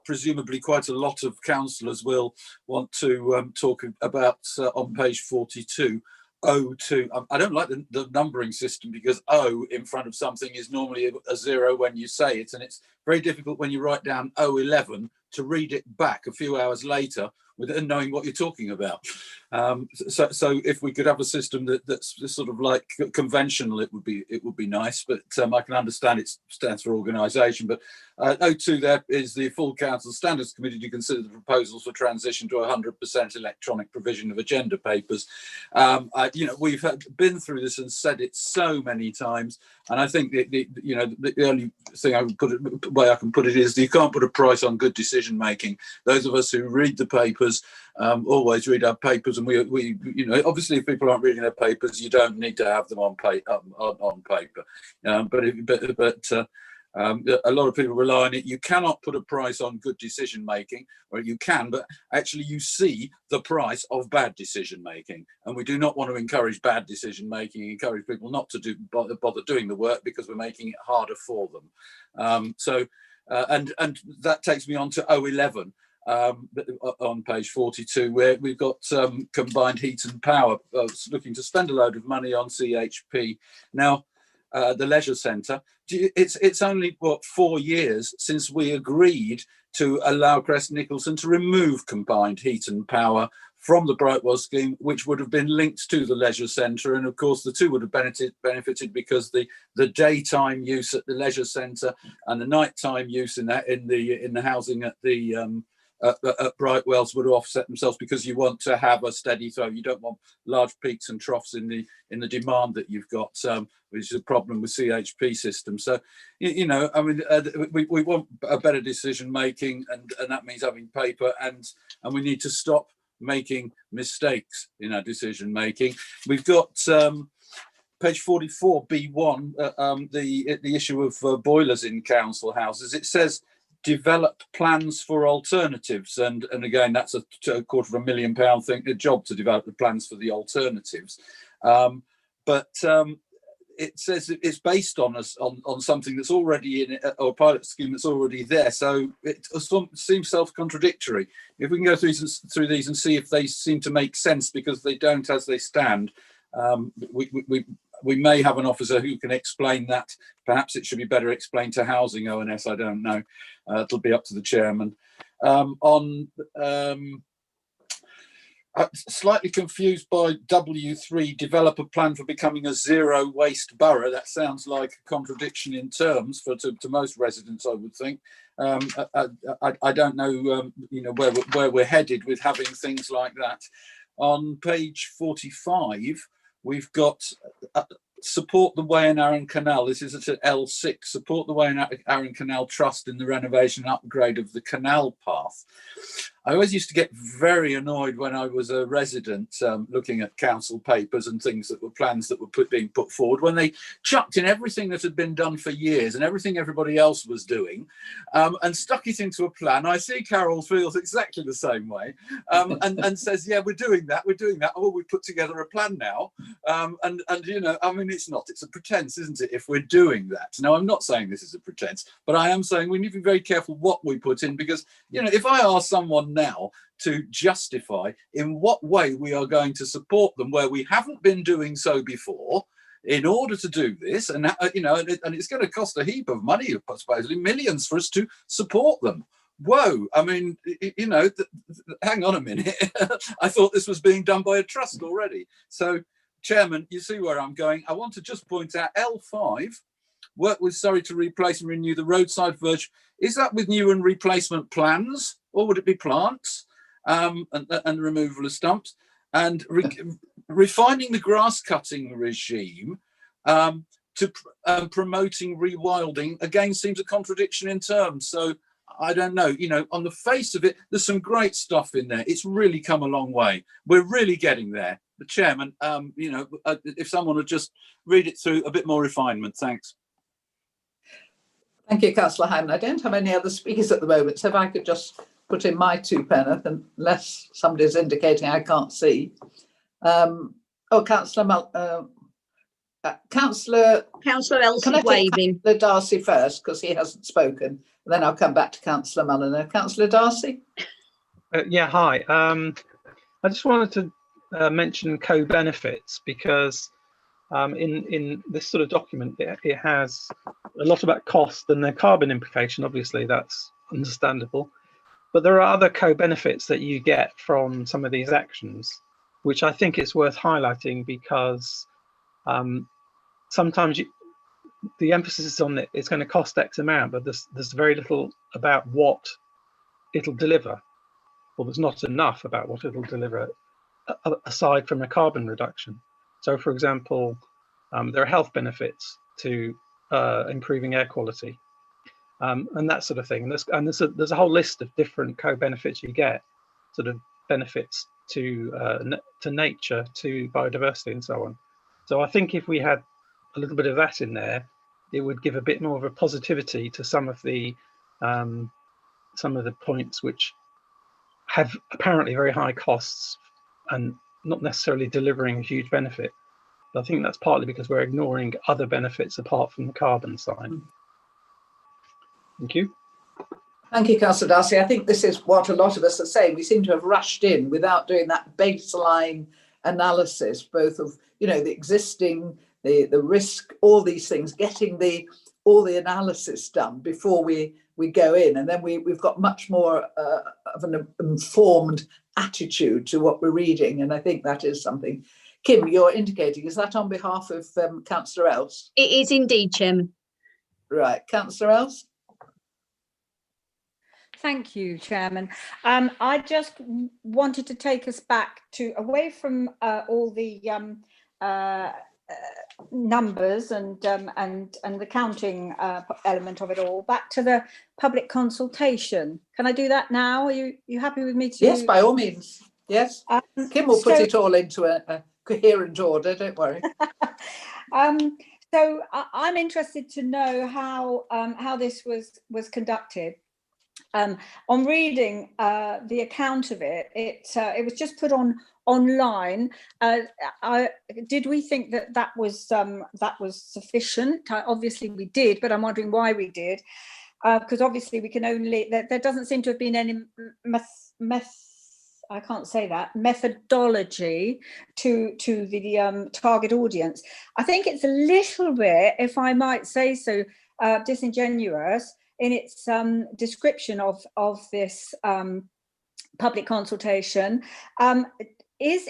presumably quite a lot of councillors will want to talk about on page 42. O2. I don't like the numbering system, because O in front of something is normally a 0 when you say it, and it's very difficult when you write down O11 to read it back a few hours later without knowing what you're talking about. So if we could have a system that's sort of like conventional, it would be nice. But I can understand it stands for organisation. But O2 there is the full council standards committee to consider the proposals for transition to 100% electronic provision of agenda papers. We've been through this and said it so many times, and I think the only thing way I can put it is you can't put a price on good decision making. Those of us who read the papers always read our papers, and we obviously if people aren't reading their papers, you don't need to have them on paper. A lot of people rely on it. You cannot put a price on good decision making, or you can, but actually you see the price of bad decision making, and we do not want to encourage bad decision making. Encourage people not to bother doing the work, because we're making it harder for them. So and that takes me on to O11 on page 42, where we've got combined heat and power, looking to spend a load of money on CHP. Now, the leisure centre, it's only, what, 4 years since we agreed to allow Crest Nicholson to remove combined heat and power from the Brightwell scheme, which would have been linked to the leisure centre. And of course, the two would have benefited because the daytime use at the leisure centre and the nighttime use in the housing at the at Brightwells would offset themselves, because you want to have a steady flow. You don't want large peaks and troughs in the demand that you've got, which is a problem with CHP systems. So, you know, I mean, we want a better decision making, and that means having paper, and we need to stop making mistakes in our decision making. We've got page 44 B1, the issue of boilers in council houses. It says develop plans for alternatives, and again, that's a £250,000 thing, a job to develop the plans for the alternatives. But it says it's based on something that's already in it, or a pilot scheme that's already there. So it seems self-contradictory. If we can go through these and see if they seem to make sense, because they don't as they stand. We may have an officer who can explain that. Perhaps it should be better explained to Housing O&S. I don't know. It'll be up to the chairman. Slightly confused by W3, develop a plan for becoming a zero waste borough. That sounds like a contradiction in terms to most residents, I would think. I don't know, you know, where we're headed with having things like that. On page 45, we've got support the Way and Arun Canal. This is at L6. Support the Way and Arun Canal Trust in the renovation and upgrade of the canal path. I always used to get very annoyed when I was a resident looking at council papers and things that were plans that were being put forward, when they chucked in everything that had been done for years and everything everybody else was doing, and stuck it into a plan. I see Carol feels exactly the same way, and says, yeah, we're doing that. Oh, we put together a plan now. And you know, I mean, it's a pretense, isn't it, if we're doing that? Now, I'm not saying this is a pretense, but I am saying we need to be very careful what we put in, because, you know, if I ask someone now to justify in what way we are going to support them where we haven't been doing so before in order to do this, and you know, and it's going to cost a heap of money, supposedly millions, for us to support them. Whoa, I mean, you know, hang on a minute. I thought this was being done by a trust already. So, Chairman, you see where I'm going. I want to just point out L5, work with Surrey to replace and renew the roadside verge. Is that with new and replacement plans, or would it be plants and removal of stumps? And refining the grass cutting regime to promoting rewilding, again, seems a contradiction in terms. So I don't know, you know, on the face of it, there's some great stuff in there. It's really come a long way. We're really getting there. The Chairman, you know, if someone would just read it through, a bit more refinement. Thanks. Thank you, Councillor Hyman. I don't have any other speakers at the moment, so if I could just put in my two penneth, unless somebody's indicating I can't see. Councillor Else is waving. Councillor Darcy first, because he hasn't spoken, and then I'll come back to Councillor Mulliner. Councillor Darcy? Yeah, hi. I just wanted to mention co-benefits, because in this sort of document, it has a lot about cost and the carbon implication. Obviously, that's understandable. But there are other co-benefits that you get from some of these actions, which I think it's worth highlighting, because sometimes the emphasis is on it's going to cost X amount, but there's very little about what it'll deliver, or there's not enough about what it'll deliver aside from a carbon reduction. So, for example, there are health benefits to improving air quality, and that sort of thing. And there's a whole list of different co-benefits you get, sort of benefits to nature, to biodiversity, and so on. So I think if we had a little bit of that in there, it would give a bit more of a positivity to some of the points which have apparently very high costs and not necessarily delivering a huge benefit. But I think that's partly because we're ignoring other benefits apart from the carbon side. Thank you. Thank you, Councillor Darcy. I think this is what a lot of us are saying. We seem to have rushed in without doing that baseline analysis, both of, you know, the existing, the risk, all these things, getting all the analysis done before we go in, and then we've got much more of an informed attitude to what we're reading, and I think that is something. Kim, you're indicating, is that on behalf of Councillor Else? It is indeed, Chairman. Right, Councillor Else? Thank you, Chairman. I just wanted to take us back to away from all the numbers and the counting element of it all, back to the public consultation. Can I do that now? Are you happy with me to? Yes, by all means. Yes. Kim will put it all into a coherent order. Don't worry. So I'm interested to know how this was conducted. On reading the account of it, it was just put online. Did we think that was sufficient? Obviously we did, but I'm wondering why we did, because obviously we can only, there doesn't seem to have been any I can't say that, methodology to the target audience. I think it's a little bit, if I might say so, disingenuous in its description of this public consultation. Is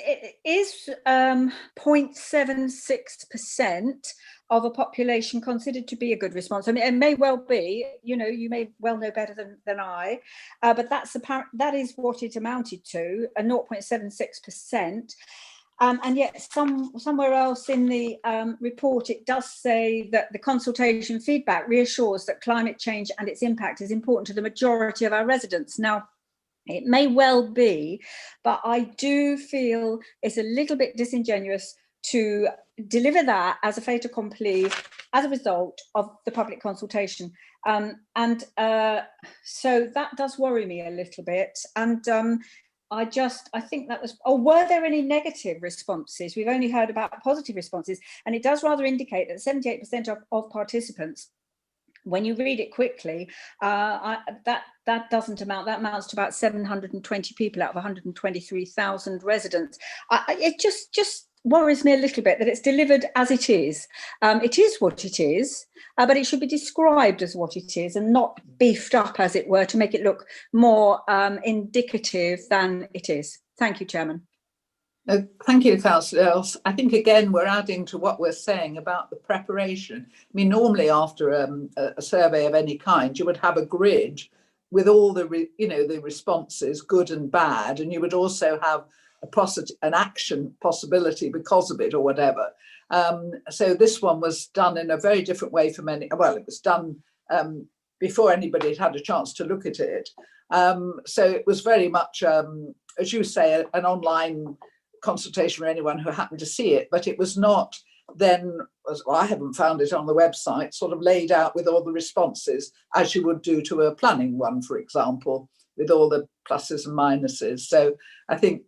0.76% of a population considered to be a good response? I mean, it may well be, you know, you may well know better than I, but that is what it amounted to, a 0.76%. And yet somewhere else in the report, it does say that the consultation feedback reassures that climate change and its impact is important to the majority of our residents. Now, it may well be, but I do feel it's a little bit disingenuous to deliver that as a fait accompli as a result of the public consultation. So that does worry me a little bit. And I think that was, were there any negative responses? We've only heard about positive responses, and it does rather indicate that 78% of participants, when you read it quickly, that amounts to about 720 people out of 123,000 residents. It just worries me a little bit that it's delivered as it is. It is what it is, but it should be described as what it is and not beefed up, as it were, to make it look more indicative than it is. Thank you, Chairman. Thank you, Councillor Else. I think, again, we're adding to what we're saying about the preparation. I mean, normally after a survey of any kind, you would have a grid with all the responses, good and bad, and you would also have an action possibility because of it or whatever. So this one was done in a very different way from any. Well, it was done before anybody had had a chance to look at it. So it was very much, as you say, an online consultation for anyone who happened to see it, but it was not then, well, I haven't found it on the website, sort of laid out with all the responses as you would do to a planning one, for example, with all the pluses and minuses. So I think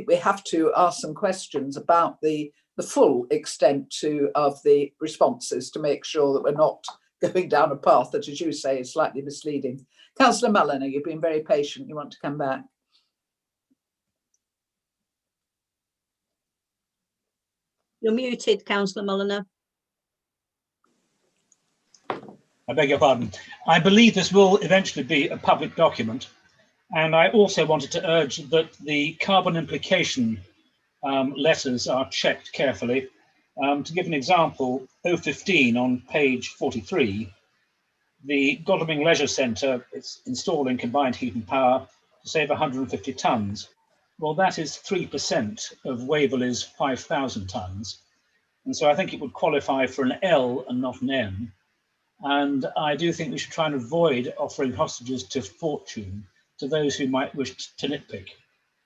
we have to ask some questions about the full extent of the responses to make sure that we're not going down a path that, as you say, is slightly misleading. Councillor Mulliner, you've been very patient. You want to come back? You're muted, Councillor Mulliner. I beg your pardon. I believe this will eventually be a public document. And I also wanted to urge that the carbon implication letters are checked carefully. To give an example, O15 on page 43, the Godalming Leisure Centre is installing combined heat and power to save 150 tonnes. Well, that is 3% of Waverley's 5,000 tonnes. And so I think it would qualify for an L and not an M. And I do think we should try and avoid offering hostages to fortune to those who might wish to nitpick.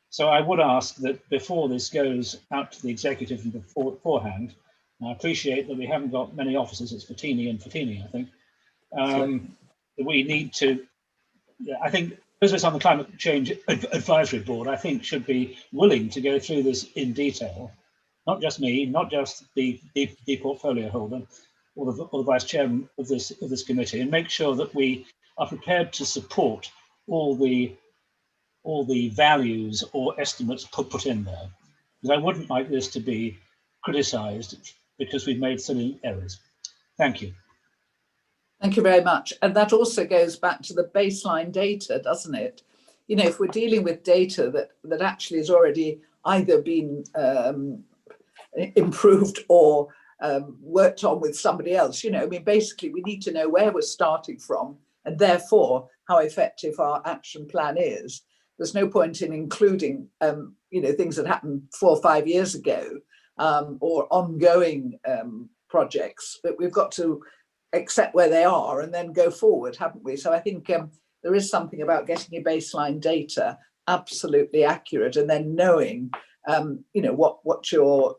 So I would ask that before this goes out to the executive and beforehand, and I appreciate that we haven't got many officers, it's Fatini and Fatini, I think, we need to, I think those of us on the Climate Change Advisory Board, I think, should be willing to go through this in detail. Not just me, not just the portfolio holder or the vice chairman of this committee, and make sure that we are prepared to support all the values or estimates put in there. Because I wouldn't like this to be criticised because we've made silly errors. Thank you. Thank you very much. And that also goes back to the baseline data, doesn't it? You know, if we're dealing with data that actually has already either been improved or worked on with somebody else, you know, I mean, basically we need to know where we're starting from and therefore how effective our action plan is. There's no point in including, you know, things that happened 4 or 5 years ago or ongoing projects, but we've got to accept where they are and then go forward, haven't we? So I think there is something about getting your baseline data absolutely accurate and then knowing, you know, what you're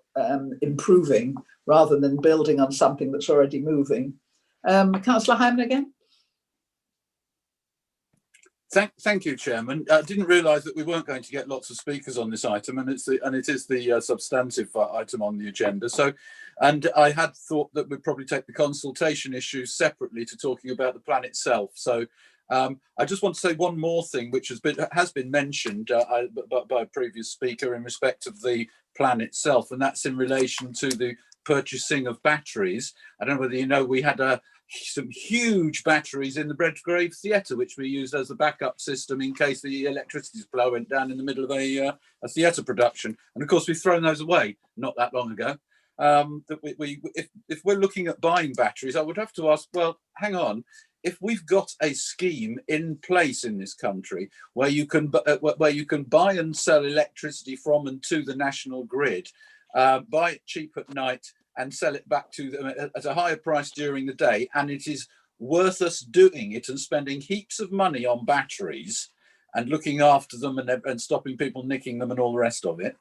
improving rather than building on something that's already moving. Councillor Hyman again. Thank you, Chairman. I didn't realise that we weren't going to get lots of speakers on this item, and it is the substantive item on the agenda. So, and I had thought that we'd probably take the consultation issues separately to talking about the plan itself. So, I just want to say one more thing, which has been mentioned by a previous speaker in respect of the plan itself, and that's in relation to the purchasing of batteries. I don't know whether you know, we had some huge batteries in the Redgrave Theatre, which we used as a backup system in case the electricity supply went down in the middle of a theatre production. And of course, we've thrown those away not that long ago. If we're looking at buying batteries, I would have to ask, well, hang on. If we've got a scheme in place in this country where you can buy and sell electricity from and to the national grid, buy it cheap at night and sell it back to them at a higher price during the day, and it is worth us doing it and spending heaps of money on batteries and looking after them and stopping people nicking them and all the rest of it.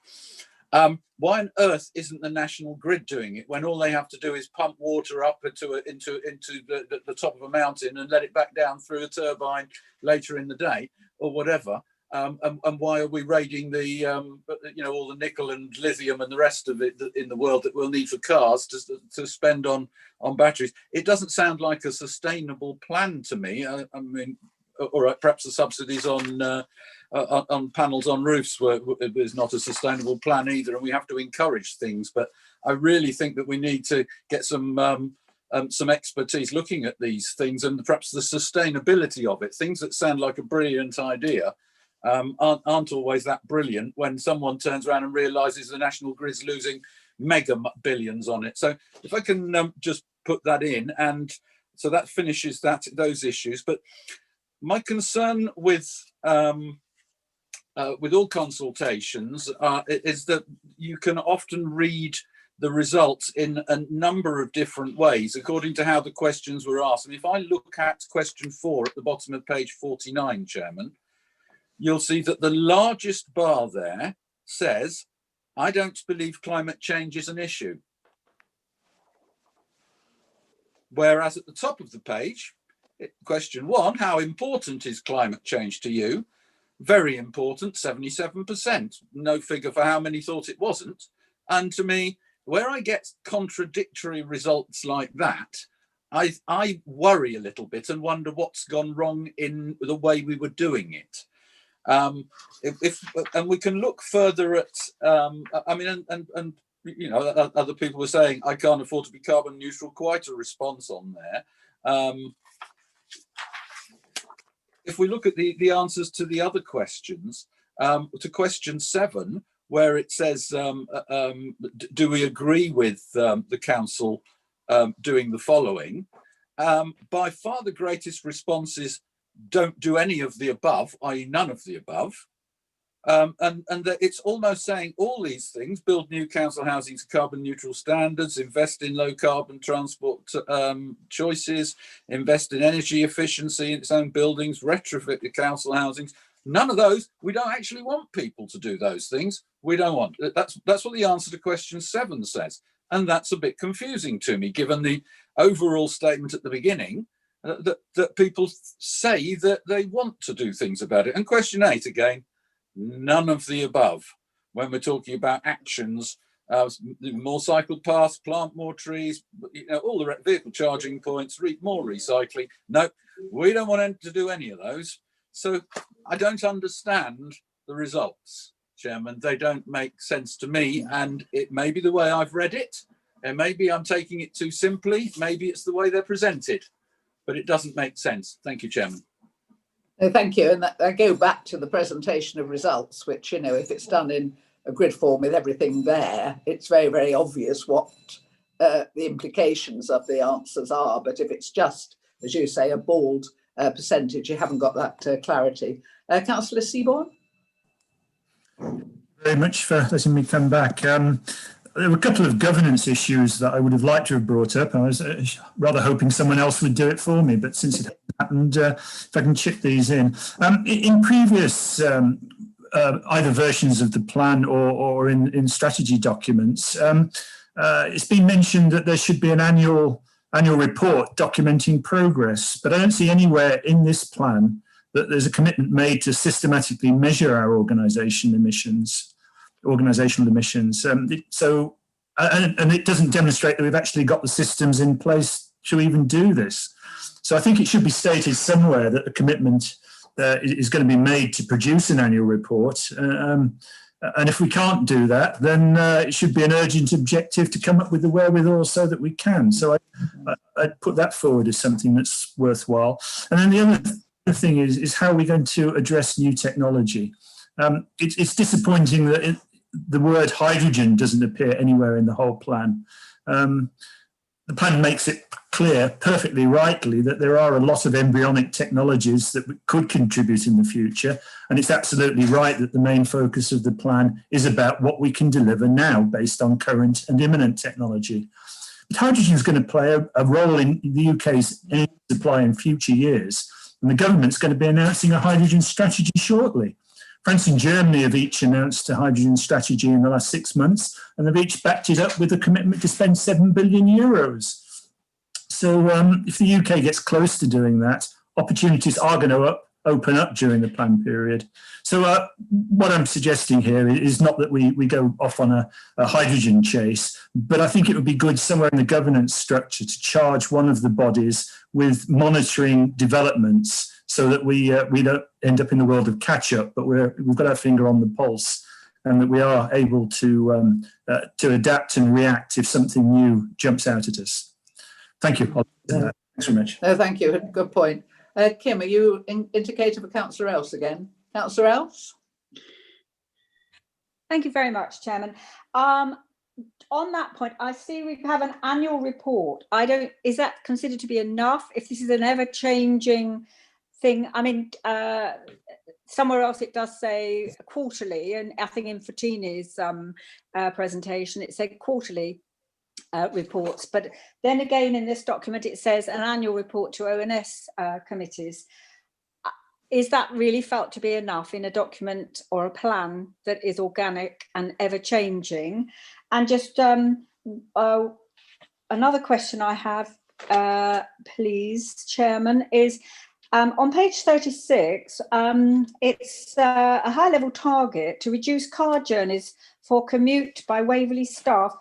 Why on earth isn't the national grid doing it when all they have to do is pump water up into the top of a mountain and let it back down through a turbine later in the day or whatever? And why are we raiding the, you know, all the nickel and lithium and the rest of it in the world that we'll need for cars to spend on batteries? It doesn't sound like a sustainable plan to me. I mean, all right, perhaps the subsidies on panels on roofs is not a sustainable plan either, and we have to encourage things. But I really think that we need to get some expertise looking at these things and perhaps the sustainability of it. Things that sound like a brilliant idea aren't always that brilliant when someone turns around and realizes the national grid's losing mega billions on it. So if I can just put that in, and so that finishes those issues. But my concern with all consultations is that you can often read the results in a number of different ways according to how the questions were asked. And if I look at question 4 at the bottom of page 49, Chairman, you'll see that the largest bar there says, I don't believe climate change is an issue. Whereas at the top of the page, question 1, how important is climate change to you? Very important, 77%. No figure for how many thought it wasn't. And to me, where I get contradictory results like that, I worry a little bit and wonder what's gone wrong in the way we were doing it. And we can look further at, I mean, and you know, other people were saying, I can't afford to be carbon neutral, quite a response on there. If we look at the answers to the other questions, to question 7, where it says, do we agree with the council doing the following? By far the greatest responses don't do any of the above, i.e. none of the above. And that it's almost saying all these things: build new council housing to carbon neutral standards, invest in low carbon transport choices, invest in energy efficiency in its own buildings, retrofit the council housings. None of those. We don't actually want people to do those things. We don't want. That's what the answer to question 7 says, and that's a bit confusing to me, given the overall statement at the beginning that people say that they want to do things about it. And question 8 again. None of the above when we're talking about actions more cycle paths, plant more trees, all the vehicle charging points, more recycling. No, we don't want to do any of those. So I don't understand the results, Chairman. They don't make sense to me, and it may be the way I've read it, and maybe I'm taking it too simply. Maybe it's the way they're presented, but it doesn't make sense. Thank you, Chairman. No, thank you. And I go back to the presentation of results, which, if it's done in a grid form with everything there, it's very, very obvious what the implications of the answers are. But if it's just, as you say, a bald percentage, you haven't got that clarity. Councillor Seaborn? Very much for letting me come back. There were a couple of governance issues that I would have liked to have brought up. I was rather hoping someone else would do it for me, but since it hasn't happened, if I can chip these in. In previous either versions of the plan or in strategy documents, it's been mentioned that there should be an annual report documenting progress, but I don't see anywhere in this plan that there's a commitment made to systematically measure our organisational emissions. And it doesn't demonstrate that we've actually got the systems in place to even do this. So I think it should be stated somewhere that a commitment is going to be made to produce an annual report. And if we can't do that, then it should be an urgent objective to come up with the wherewithal so that we can. So I'd put that forward as something that's worthwhile. And then the other thing is how are we going to address new technology? It's disappointing that the word hydrogen doesn't appear anywhere in the whole plan. The plan makes it clear perfectly rightly that there are a lot of embryonic technologies that could contribute in the future. And it's absolutely right that the main focus of the plan is about what we can deliver now based on current and imminent technology. But hydrogen is going to play a role in the UK's energy supply in future years. And the government's going to be announcing a hydrogen strategy shortly. France and Germany have each announced a hydrogen strategy in the last 6 months, and they've each backed it up with a commitment to spend €7 billion. So if the UK gets close to doing that, opportunities are going to open up during the plan period. So what I'm suggesting here is not that we go off on a hydrogen chase, but I think it would be good somewhere in the governance structure to charge one of the bodies with monitoring developments so that we don't end up in the world of catch-up, but we've got our finger on the pulse and that we are able to adapt and react if something new jumps out at us. Thank you. Thanks very much. No, thank you. Good point. Kim, are you indicator for Councillor Else again? Councillor Else? Thank you very much, Chairman. On that point, I see we have an annual report. Is that considered to be enough? If this is an ever-changing thing, I mean, somewhere else it does say quarterly, and I think in Fatini's presentation it said quarterly reports, but then again in this document it says an annual report to O&S committees. Is that really felt to be enough in a document or a plan that is organic and ever-changing? And just another question I have, please, Chairman, is on page 36, it's a high-level target to reduce car journeys for commute by Waverley staff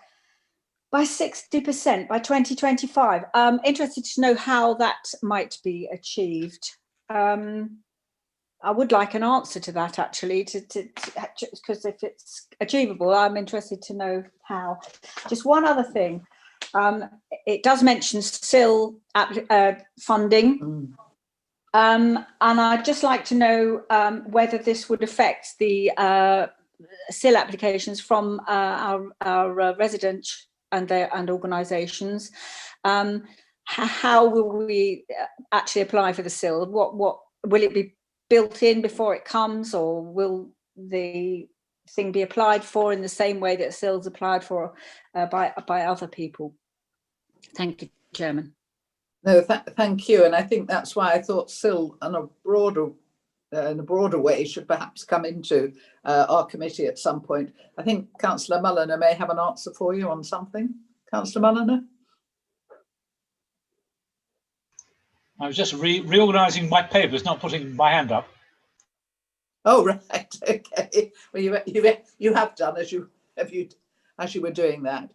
by 60% by 2025. Interested to know how that might be achieved. I would like an answer to that, actually, because if it's achievable, I'm interested to know how. Just one other thing. It does mention SIL funding. And I'd just like to know whether this would affect the SIL applications from our residents and organisations. How will we actually apply for the SIL? What will it be built in before it comes, or will the thing be applied for in the same way that SIL's applied for by other people? Thank you, Chairman. No, thank you. And I think that's why I thought SIL in a broader way should perhaps come into our committee at some point. I think Councillor Mulliner may have an answer for you on something. Councillor Mulliner? I was just reorganising my papers, not putting my hand up. Oh, right. Okay. Well, you have done as you have. as you were doing that.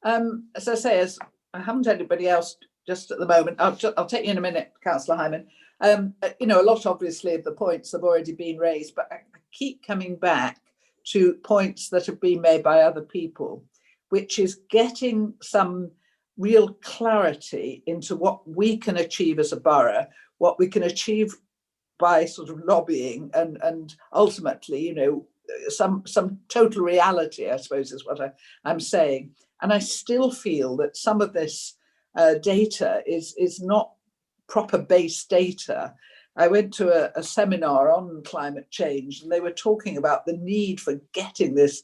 As I say, as I haven't anybody else just at the moment, I'll take you in a minute, Councillor Hyman. You know, a lot obviously of the points have already been raised, but I keep coming back to points that have been made by other people, which is getting some real clarity into what we can achieve as a borough, what we can achieve by sort of lobbying, and ultimately, you know, some total reality, I suppose, is what I'm saying. And I still feel that some of this data is not proper base data. I went to a seminar on climate change, and they were talking about the need for getting this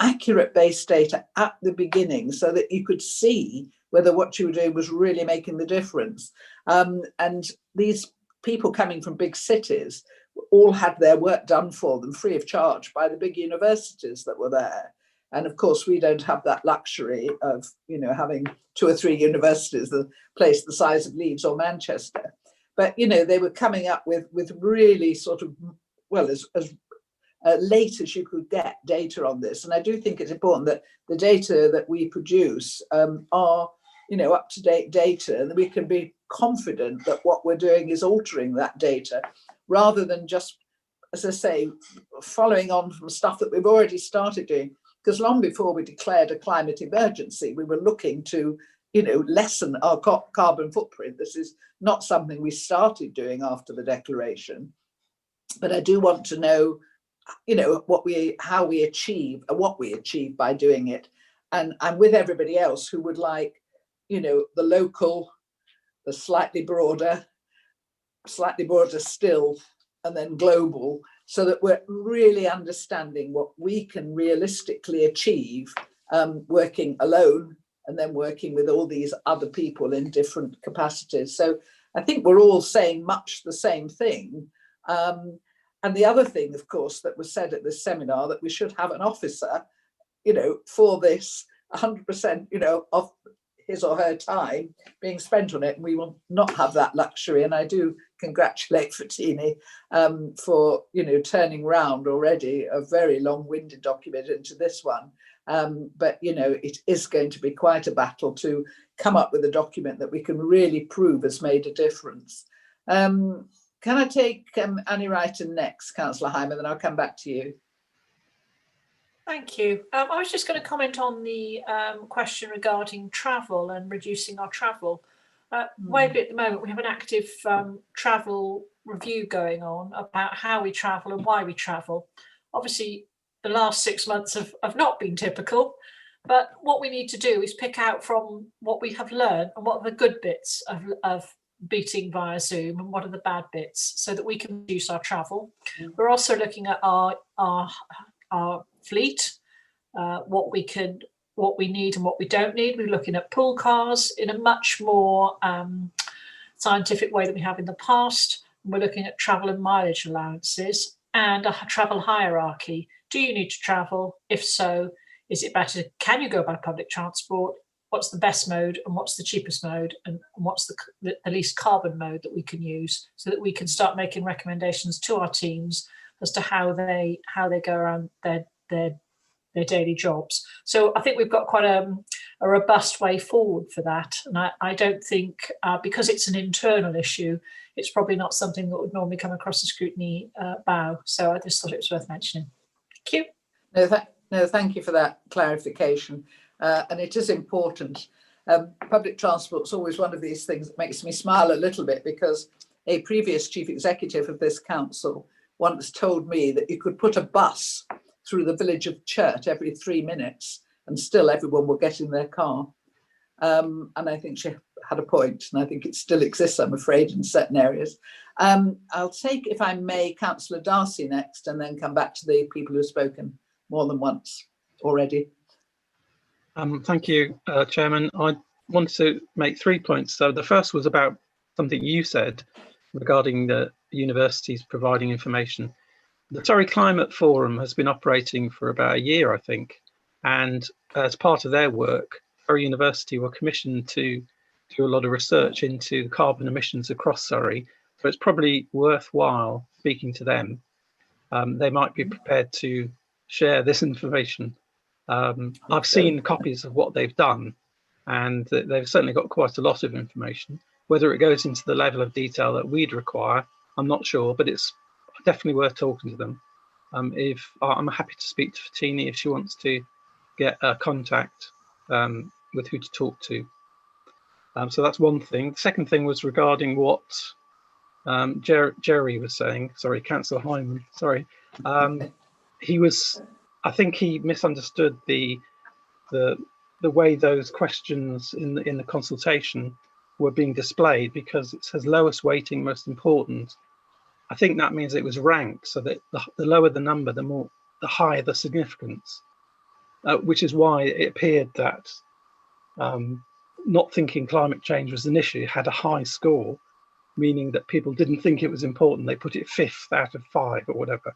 accurate base data at the beginning so that you could see whether what you were doing was really making the difference. And these people coming from big cities all had their work done for them free of charge by the big universities that were there. And of course, we don't have that luxury of, you know, having 2 or 3 universities, the place the size of Leeds or Manchester. But, you know, they were coming up with really sort of, well, as late as you could get data on this. And I do think it's important that the data that we produce are, you know, up-to-date data, and we can be confident that what we're doing is altering that data, rather than just, as I say, following on from stuff that we've already started doing. Because long before we declared a climate emergency, we were looking to, you know, lessen our carbon footprint. This is not something we started doing after the declaration. But I do want to know, you know, how we achieve what we achieve by doing it. And I'm with everybody else who would like, you know, the local, the slightly broader still, and then global, so that we're really understanding what we can realistically achieve, working alone and then working with all these other people in different capacities. So I think we're all saying much the same thing. And the other thing, of course, that was said at this seminar, that we should have an officer, you know, for this 100%, you know, of his or her time being spent on it. And we will not have that luxury. And I do congratulate Fattini for, you know, turning round already a very long-winded document into this one. But, you know, it is going to be quite a battle to come up with a document that we can really prove has made a difference. Can I take Annie Wrighton next, Councillor Hyman, then I'll come back to you. Thank you. I was just going to comment on the question regarding travel and reducing our travel. Waverley at the moment, we have an active travel review going on about how we travel and why we travel. Obviously, the last 6 months have not been typical, but what we need to do is pick out from what we have learned and what are the good bits of meeting via Zoom and what are the bad bits, so that we can reduce our travel. We're also looking at our fleet, what we need and what we don't need. We're looking at pool cars in a much more scientific way than we have in the past. We're looking at travel and mileage allowances and a travel hierarchy. Do you need to travel? If so, is it better? Can you go by public transport? What's the best mode and what's the cheapest mode, and what's the least carbon mode that we can use, so that we can start making recommendations to our teams as to how they go around their daily jobs. So I think we've got quite a robust way forward for that. And I don't think, because it's an internal issue, it's probably not something that would normally come across the scrutiny bow. So I just thought it was worth mentioning. Thank you. No, thank you for that clarification. And it is important. Public transport's always one of these things that makes me smile a little bit, because a previous chief executive of this council once told me that you could put a bus through the village of Churt every 3 minutes and still everyone will get in their car. And I think she had a point, and I think it still exists, I'm afraid, in certain areas. I'll take, if I may, Councillor Darcy next, and then come back to the people who have spoken more than once already. Thank you, Chairman. I wanted to make 3 points. So the first was about something you said regarding the universities providing information. The Surrey Climate Forum has been operating for about a year, I think, and as part of their work, Surrey University were commissioned to do a lot of research into carbon emissions across Surrey. So it's probably worthwhile speaking to them. They might be prepared to share this information I've seen copies of what they've done, and they've certainly got quite a lot of information. Whether it goes into the level of detail that we'd require, I'm not sure, but it's definitely worth talking to them. If I'm happy to speak to Fatini if she wants to get a contact with who to talk to. So that's one thing. The second thing was regarding what Jerry was saying. Sorry, Councillor Hyman. Sorry, I think he misunderstood the way those questions in the consultation were being displayed, because it says lowest weighting, most important. I think that means it was ranked, so that the lower the number, the higher the significance, which is why it appeared that not thinking climate change was an issue had a high score, meaning that people didn't think it was important. They put it 5th out of 5 or whatever.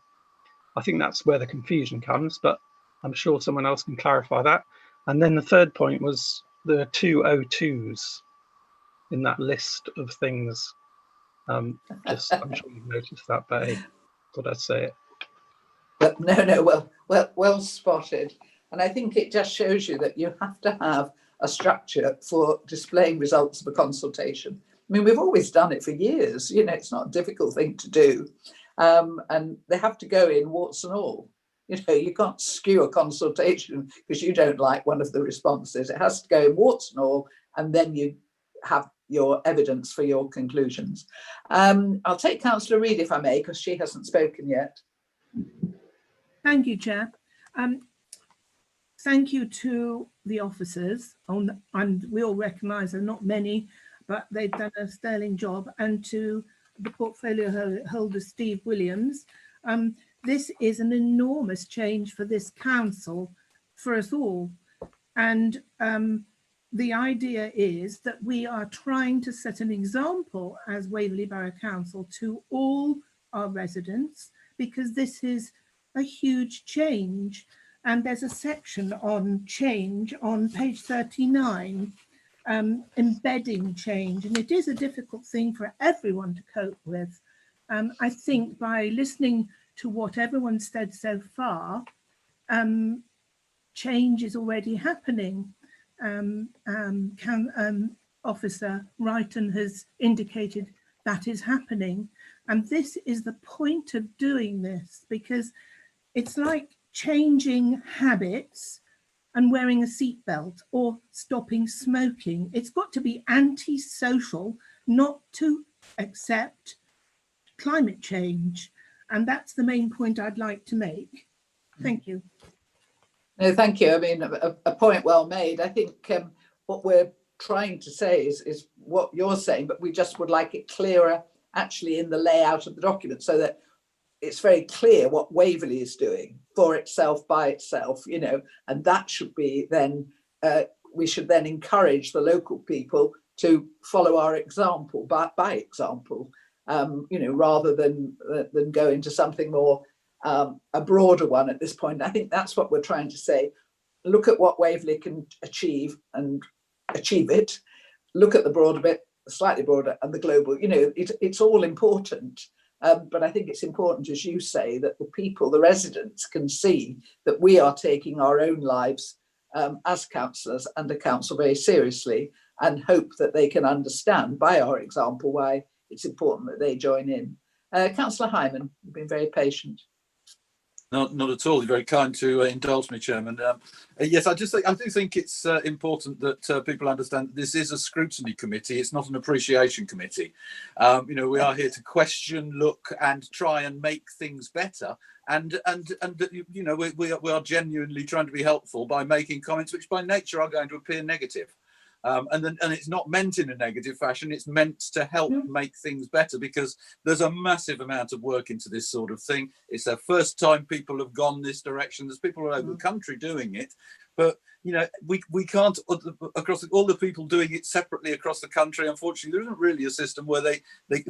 I think that's where the confusion comes, but I'm sure someone else can clarify that. And then the third point was the 2 O2s in that list of things. I'm sure you've noticed that, but hey, thought I'd say it. But no, well spotted. And I think it just shows you that you have to have a structure for displaying results of a consultation. I mean, we've always done it for years. You know, it's not a difficult thing to do. And they have to go in warts and all. You know, you can't skew a consultation because you don't like one of the responses. It has to go in warts and all, and then you have your evidence for your conclusions. I'll take Councillor Reid, if I may, because she hasn't spoken yet. Thank you, Chair. Thank you to the officers, and we all recognise there are not many, but they've done a sterling job, and to the portfolio holder, Steve Williams. This is an enormous change for this council, for us all. And the idea is that we are trying to set an example as Waverley Borough Council to all our residents, because this is a huge change. And there's a section on change on page 39, embedding change. And it is a difficult thing for everyone to cope with. I think by listening to what everyone said so far, change is already happening. Officer Wrighton has indicated that is happening. And this is the point of doing this, because it's like changing habits and wearing a seatbelt or stopping smoking. It's got to be anti-social not to accept climate change. And that's the main point I'd like to make. Thank you. No, thank you. I mean, a point well made. I think what we're trying to say is what you're saying, but we just would like it clearer actually in the layout of the document, so that it's very clear what Waverley is doing for itself, by itself, you know, and that should be then, we should then encourage the local people to follow our example, by example, you know, rather than go into something more, a broader one at this point. I think that's what we're trying to say. Look at what Waverley can achieve and achieve it. Look at the broader bit, slightly broader, and the global, you know, it's all important. But I think it's important, as you say, that the people, the residents, can see that we are taking our own lives as councillors and the council very seriously, and hope that they can understand by our example why it's important that they join in. Councillor Hyman, you've been very patient. Not at all. You're very kind to indulge me, Chairman. Yes, I do think it's important that people understand that this is a scrutiny committee. It's not an appreciation committee. You know, we are here to question, look, and try and make things better. And you know, we are genuinely trying to be helpful by making comments which, by nature, are going to appear negative. And it's not meant in a negative fashion. It's meant to help make things better, because there's a massive amount of work into this sort of thing. It's the first time people have gone this direction. There's people all over the country doing it. but you know, we can't, across all the people doing it separately across the country, unfortunately, there isn't really a system where they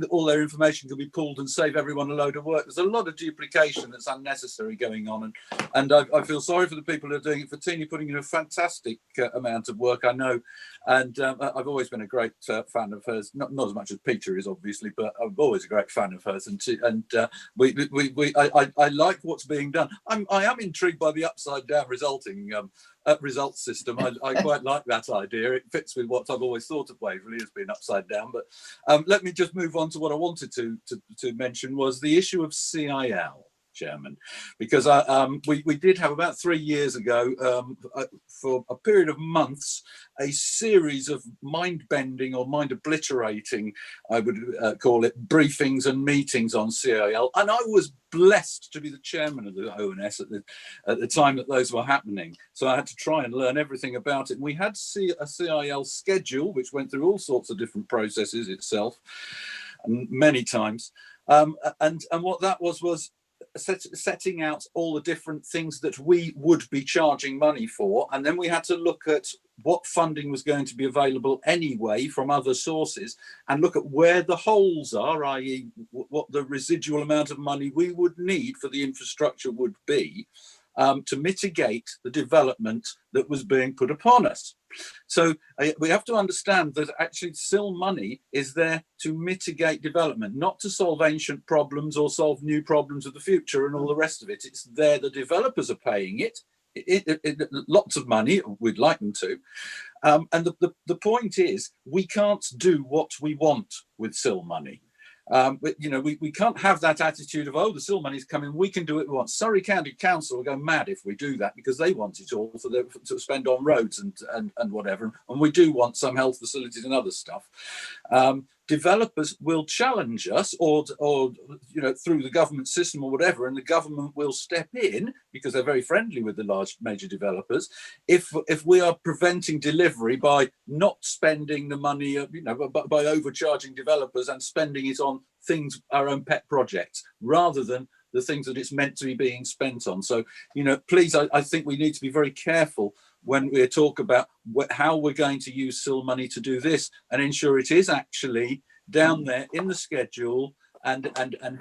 all their information can be pulled and save everyone a load of work. There's a lot of duplication that's unnecessary going on, and I feel sorry for the people who are doing it. For Tina putting in a fantastic amount of work, I know, and I've always been a great fan of hers. Not as much as Peter is, obviously, but I'm always a great fan of hers. And I like what's being done. I am intrigued by the upside down results system. I quite like that idea. It fits with what I've always thought of Waverley as being upside down. But let me just move on to what I wanted to mention was the issue of CIL, Chairman, because we did have about 3 years ago, for a period of months, a series of mind-bending or mind-obliterating, I would call it, briefings and meetings on CIL, and I was blessed to be the chairman of the O&S at the time that those were happening. So I had to try and learn everything about it. And we had a CIL schedule, which went through all sorts of different processes itself, many times, and what that was setting out all the different things that we would be charging money for, and then we had to look at what funding was going to be available anyway from other sources and look at where the holes are, i.e. what the residual amount of money we would need for the infrastructure would be to mitigate the development that was being put upon us. So we have to understand that actually SIL money is there to mitigate development, not to solve ancient problems or solve new problems of the future and all the rest of it. It's there, the developers are paying it, lots of money, we'd like them to. And the point is, we can't do what we want with SIL money. But, you know, we can't have that attitude of, oh, the SIL money's coming, we can do it we want. Surrey County Council will go mad if we do that because they want it all to spend on roads and whatever. And we do want some health facilities and other stuff. Developers will challenge us or you know, through the government system or whatever, and the government will step in because they're very friendly with the large major developers if we are preventing delivery by not spending the money, you know, by overcharging developers and spending it on things, our own pet projects, rather than the things that it's meant to be being spent on. So, you know, please, I think we need to be very careful when we talk about how we're going to use SIL money to do this and ensure it is actually down there in the schedule and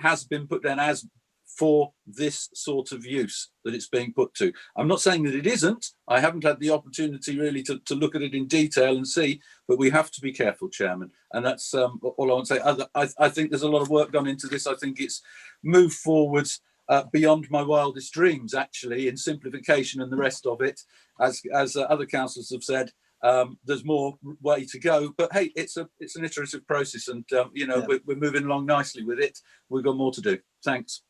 has been put down as for this sort of use that it's being put to. I'm not saying that it isn't. I haven't had the opportunity really to look at it in detail and see, but we have to be careful, Chairman. And that's all I want to say. I think there's a lot of work gone into this. I think it's moved forwards beyond my wildest dreams, actually, in simplification and the rest of it. As other councillors have said, there's more way to go. But hey, it's an iterative process, and you know, we're moving along nicely with it. We've got more to do. Thanks.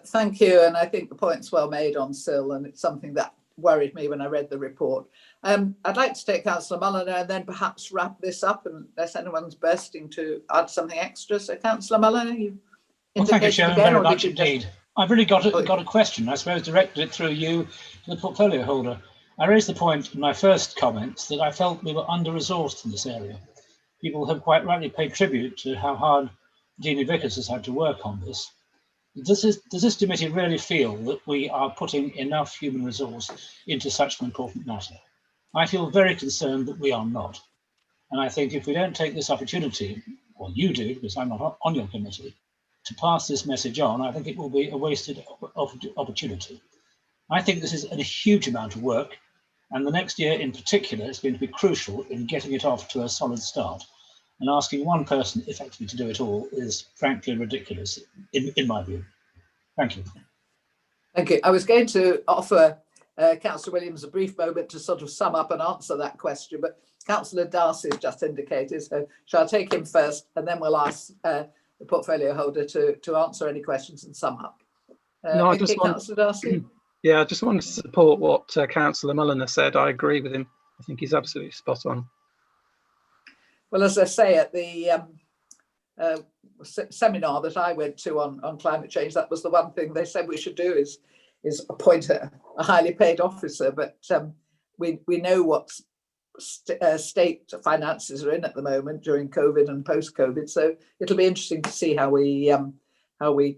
Thank you, and I think the point's well made on SIL, and it's something that worried me when I read the report. I'd like to take Councillor Mulliner and then perhaps wrap this up unless anyone's bursting to add something extra. So Councillor Mulliner, you thank you, Chairman, very much indeed. indeed. I've really got a question, I suppose, directed it through you to the portfolio holder. I raised the point in my first comments that I felt we were under-resourced in this area. People have quite rightly paid tribute to how hard Jeannie Vickers has had to work on this. Does this committee really feel that we are putting enough human resource into such an important matter? I feel very concerned that we are not. And I think if we don't take this opportunity, or you do, because I'm not on your committee, to pass this message on, I think it will be a wasted opportunity. I think this is a huge amount of work, and the next year in particular is going to be crucial in getting it off to a solid start. And asking one person effectively to do it all is frankly ridiculous, in my view. Thank you. Thank you. I was going to offer Councillor Williams a brief moment to sort of sum up and answer that question, but Councillor Darcy has just indicated, so shall I take him first, and then we'll ask the portfolio holder to answer any questions and sum up. No, I just want, Councillor Darcy. Yeah, I just want to support what Councillor Mulliner said. I agree with him. I think he's absolutely spot on. Well, as I say, at the seminar that I went to on climate change, that was the one thing they said we should do is appoint a highly paid officer. But we know what state finances are in at the moment during COVID and post-COVID. So it'll be interesting to see how we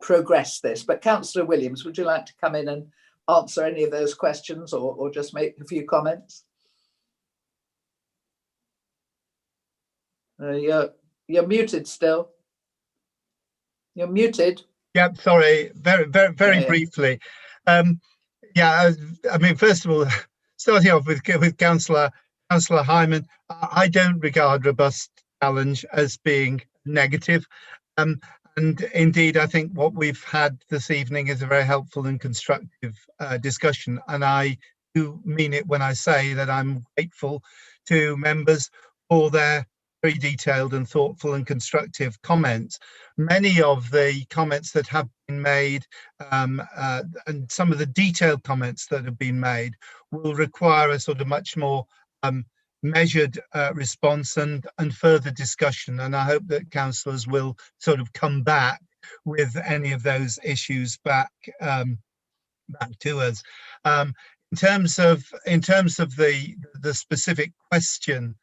progress this. But Councillor Williams, would you like to come in and answer any of those questions or just make a few comments. You're muted still. You're muted. Yeah, sorry, very briefly. Yeah, I mean, first of all, starting off with Councillor Hyman, I don't regard robust challenge as being negative. And indeed, I think what we've had this evening is a very helpful and constructive discussion. And I do mean it when I say that I'm grateful to members for their very detailed and thoughtful and constructive comments. Many of the comments that have been made and some of the detailed comments that have been made will require a sort of much more measured response and further discussion. And I hope that councillors will sort of come back with any of those issues back to us. In terms of the specific question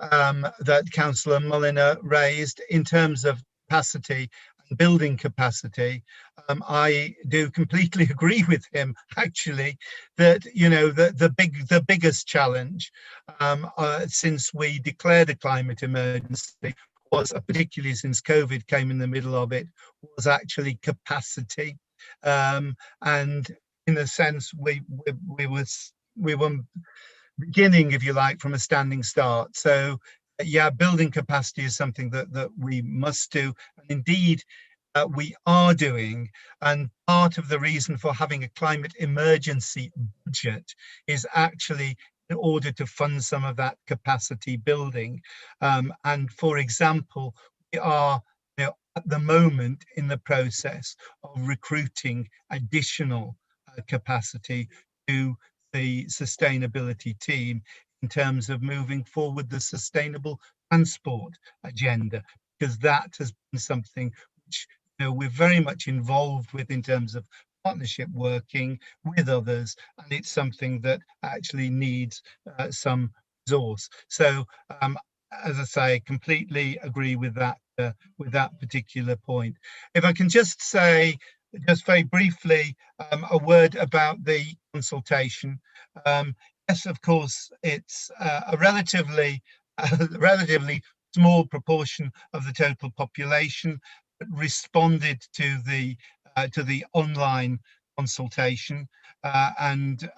that Councillor Mulliner raised in terms of capacity and building capacity, I do completely agree with him, actually, that, you know, the biggest challenge since we declared a climate emergency was, particularly since COVID came in the middle of it, was actually capacity. And in a sense, we were beginning, if you like, from a standing start. So yeah, building capacity is something that we must do, and indeed we are doing. And part of the reason for having a climate emergency budget is actually in order to fund some of that capacity building. And for example, we are, you know, at the moment in the process of recruiting additional capacity to the sustainability team in terms of moving forward the sustainable transport agenda, because that has been something which, you know, we're very much involved with in terms of partnership working with others, and it's something that actually needs some resource. So as I say, completely agree with that particular point. If I can just say, just very briefly, a word about the consultation. Yes, of course, it's a relatively small proportion of the total population that responded to the online consultation, and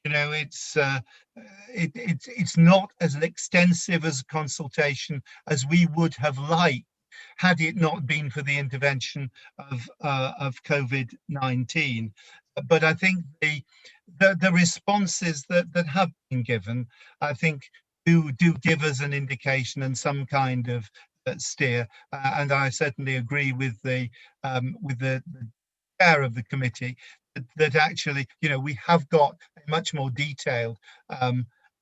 you know, it's not as extensive as a consultation as we would have liked had it not been for the intervention of COVID-19. But I think the responses that have been given, I think, do give us an indication and some kind of steer. And I certainly agree with the chair of the committee that actually, you know, we have got a much more detailed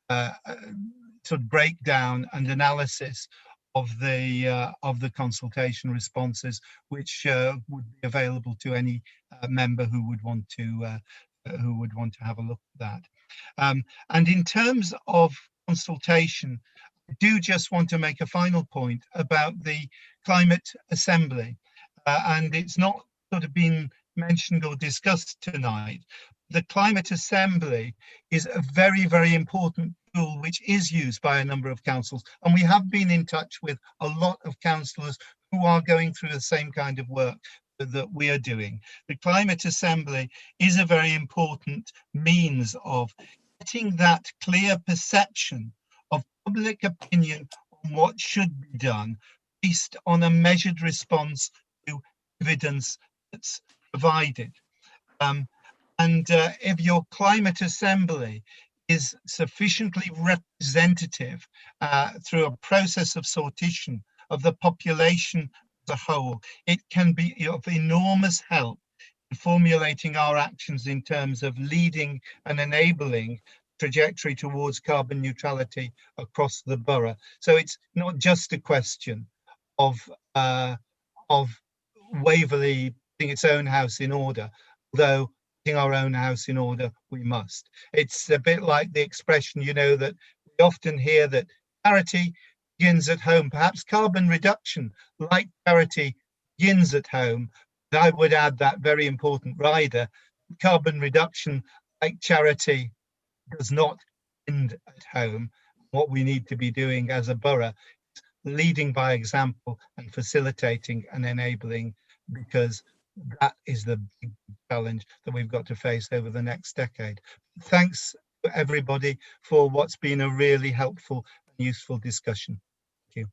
sort of breakdown and analysis of the consultation responses, which would be available to any member who would want to have a look at that. And in terms of consultation, I do just want to make a final point about the Climate Assembly, and it's not sort of been mentioned or discussed tonight. The Climate Assembly is a very, very important tool which is used by a number of councils, and we have been in touch with a lot of councillors who are going through the same kind of work that we are doing. The Climate Assembly is a very important means of getting that clear perception of public opinion on what should be done based on a measured response to evidence that's provided. And if your Climate Assembly is sufficiently representative through a process of sortition of the population as a whole, it can be of enormous help in formulating our actions in terms of leading and enabling trajectory towards carbon neutrality across the borough. So it's not just a question of Waverley putting its own house in order, although putting our own house in order we must. It's a bit like the expression, you know, that we often hear, that charity begins at home. Perhaps carbon reduction, like charity, begins at home. But I would add that very important rider, carbon reduction, like charity, does not end at home. What we need to be doing as a borough is leading by example and facilitating and enabling, because that is the big challenge that we've got to face over the next decade. Thanks to everybody for what's been a really helpful and useful discussion. Thank you.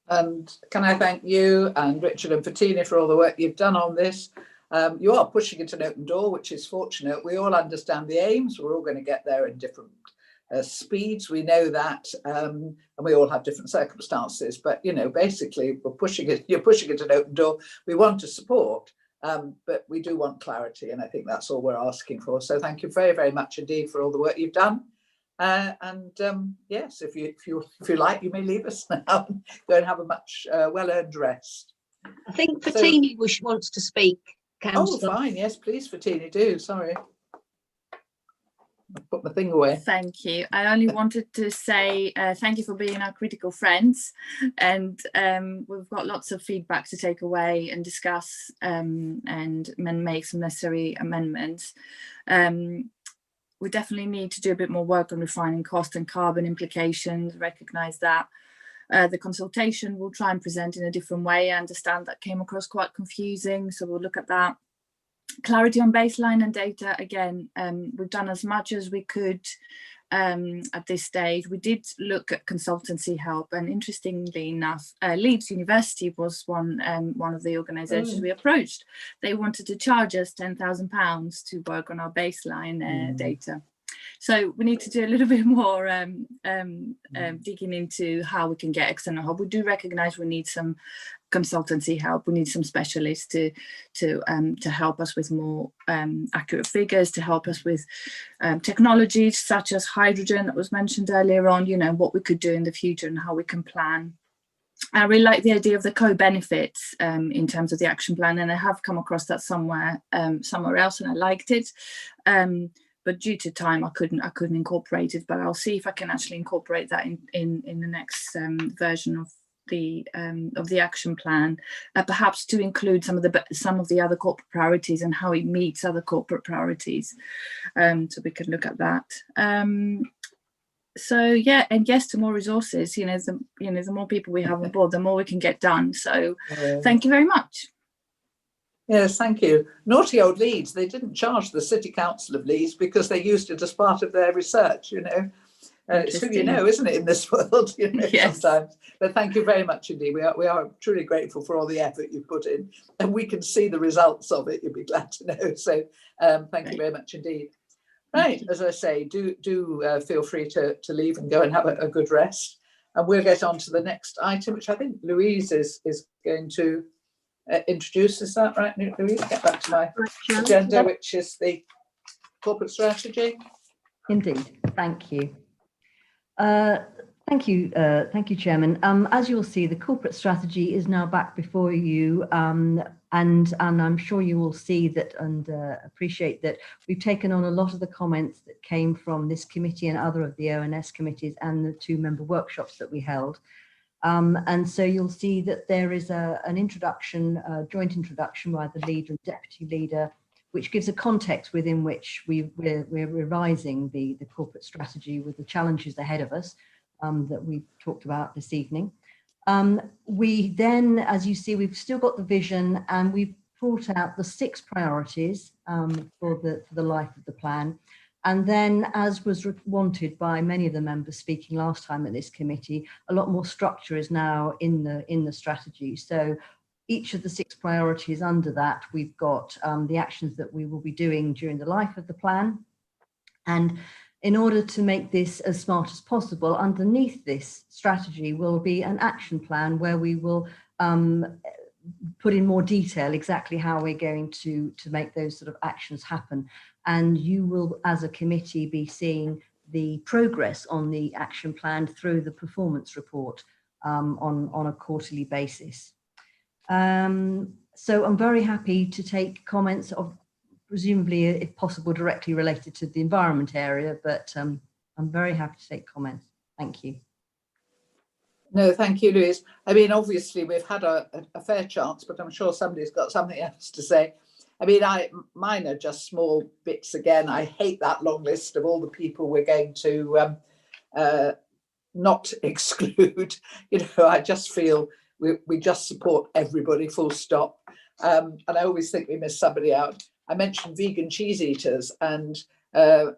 And can I thank you and Richard and Fatina for all the work you've done on this. You are pushing it an open door, which is fortunate. We all understand the aims. We're all going to get there in different speeds. We know that, and we all have different circumstances. But, you know, basically, we're pushing it. You're pushing it an open door. We want to support, but we do want clarity, and I think that's all we're asking for. So thank you very, very much indeed for all the work you've done. Yes, if you like, you may leave us now and go and have a much well-earned rest. I think Fatina wants to speak. Councillor. Oh, fine. Yes, please, Fatina, do. Sorry. I put my thing away. Thank you. I only wanted to say thank you for being our critical friends, and we've got lots of feedback to take away and discuss and make some necessary amendments. We definitely need to do a bit more work on refining cost and carbon implications, recognise that. The consultation will try and present in a different way. I understand that came across quite confusing, so we'll look at that. Clarity on baseline and data, again, we've done as much as we could at this stage. We did look at consultancy help, and interestingly enough, Leeds University was one of the organisations we approached. They wanted to charge us £10,000 to work on our baseline data. So we need to do a little bit more digging into how we can get external help. We do recognise we need some consultancy help. We need some specialists to help us with more accurate figures, to help us with technologies such as hydrogen that was mentioned earlier on, you know, what we could do in the future and how we can plan. I really like the idea of the co-benefits in terms of the action plan, and I have come across that somewhere else, and I liked it. But due to time, I couldn't incorporate it. But I'll see if I can actually incorporate that in the next version of the action plan, perhaps to include some of the other corporate priorities and how it meets other corporate priorities. So we can look at that. So yeah, and yes to more resources. The more people we have on board, the more we can get done. So thank you very much. Yes, thank you. Naughty old Leeds, they didn't charge the City Council of Leeds because they used it as part of their research, you know. It's who you know, isn't it, in this world, you know, yes. Sometimes. But thank you very much indeed. We are truly grateful for all the effort you've put in, and we can see the results of it, you'll be glad to know. So thank you very much indeed. Right, as I say, do feel free to leave and go and have a good rest. And we'll get on to the next item, which I think Louise is going to introduce. Is that right, Louise? Get back to my agenda, which is the corporate strategy. Indeed, thank you. Thank you, Chairman. As you'll see, the corporate strategy is now back before you, and I'm sure you will see that and appreciate that we've taken on a lot of the comments that came from this committee and other of the O&S committees and the 2-member workshops that we held. And so you'll see that there is an introduction, a joint introduction by the leader and deputy leader, which gives a context within which we're revising the corporate strategy with the challenges ahead of us that we talked about this evening. We then, as you see, we've still got the vision, and we've brought out the 6 priorities for the life of the plan. And then, as was wanted by many of the members speaking last time at this committee, a lot more structure is now in the strategy. So each of the 6 priorities under that, we've got the actions that we will be doing during the life of the plan. And in order to make this as smart as possible, underneath this strategy will be an action plan where we will put in more detail exactly how we're going to make those sort of actions happen. And you will, as a committee, be seeing the progress on the action plan through the performance report on a quarterly basis. So I'm very happy to take comments of, presumably, if possible, directly related to the environment area, but I'm very happy to take comments. Thank you. No, thank you, Louise. I mean, obviously, we've had a fair chance, but I'm sure somebody's got something else to say. I mean, mine are just small bits again. I hate that long list of all the people we're going to not exclude. You know, I just feel we just support everybody, full stop. And I always think we miss somebody out. I mentioned vegan cheese eaters, and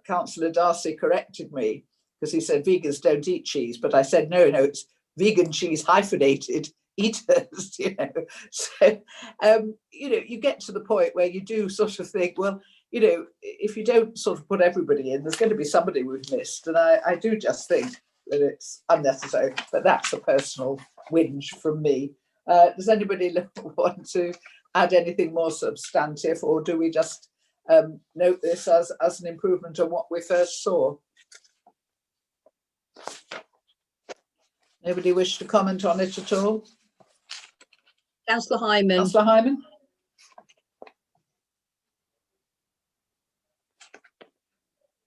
Councillor Darcy corrected me because he said vegans don't eat cheese, but I said no, it's vegan cheese hyphenated eaters. You know, so you know, you get to the point where you do sort of think, well, you know, if you don't sort of put everybody in, there's going to be somebody we've missed, and I do just think that it's unnecessary. But that's a personal whinge from me. Does anybody want to add anything more substantive, or do we just note this as an improvement on what we first saw? Nobody wish to comment on it at all? Councillor Hyman. Councillor Hyman?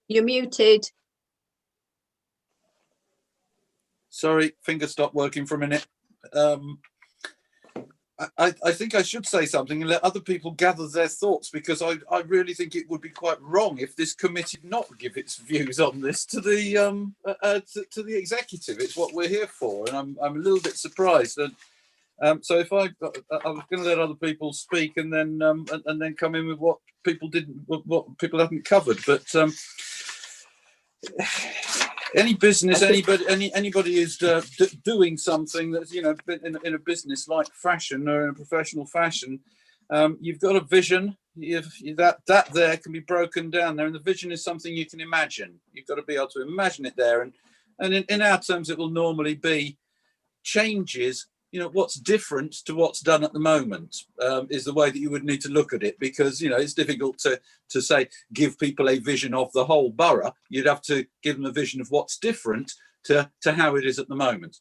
You're muted. Sorry, finger stopped working for a minute. I think I should say something and let other people gather their thoughts, because I really think it would be quite wrong if this committee did not give its views on this to the executive. It's what we're here for, and I'm a little bit surprised. And so if I was going to let other people speak and then come in with what people haven't covered, but any business, anybody is doing something that's, you know, in a business-like fashion or in a professional fashion, you've got a vision. That there can be broken down there, and the vision is something you can imagine. You've got to be able to imagine it there, and in our terms, it will normally be changes. You know, what's different to what's done at the moment is the way that you would need to look at it, because, you know, it's difficult to say, give people a vision of the whole borough. You'd have to give them a vision of what's different to how it is at the moment.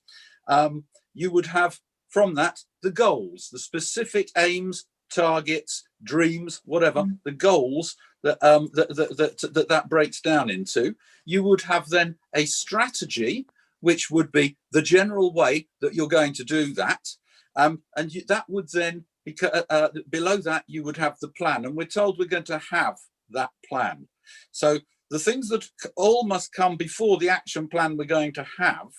You would have from that the goals, the specific aims, targets, dreams, whatever, the goals that breaks down into. You would have then a strategy, which would be the general way that you're going to do that. That would then, below that, you would have the plan. And we're told we're going to have that plan. So the things that all must come before the action plan we're going to have,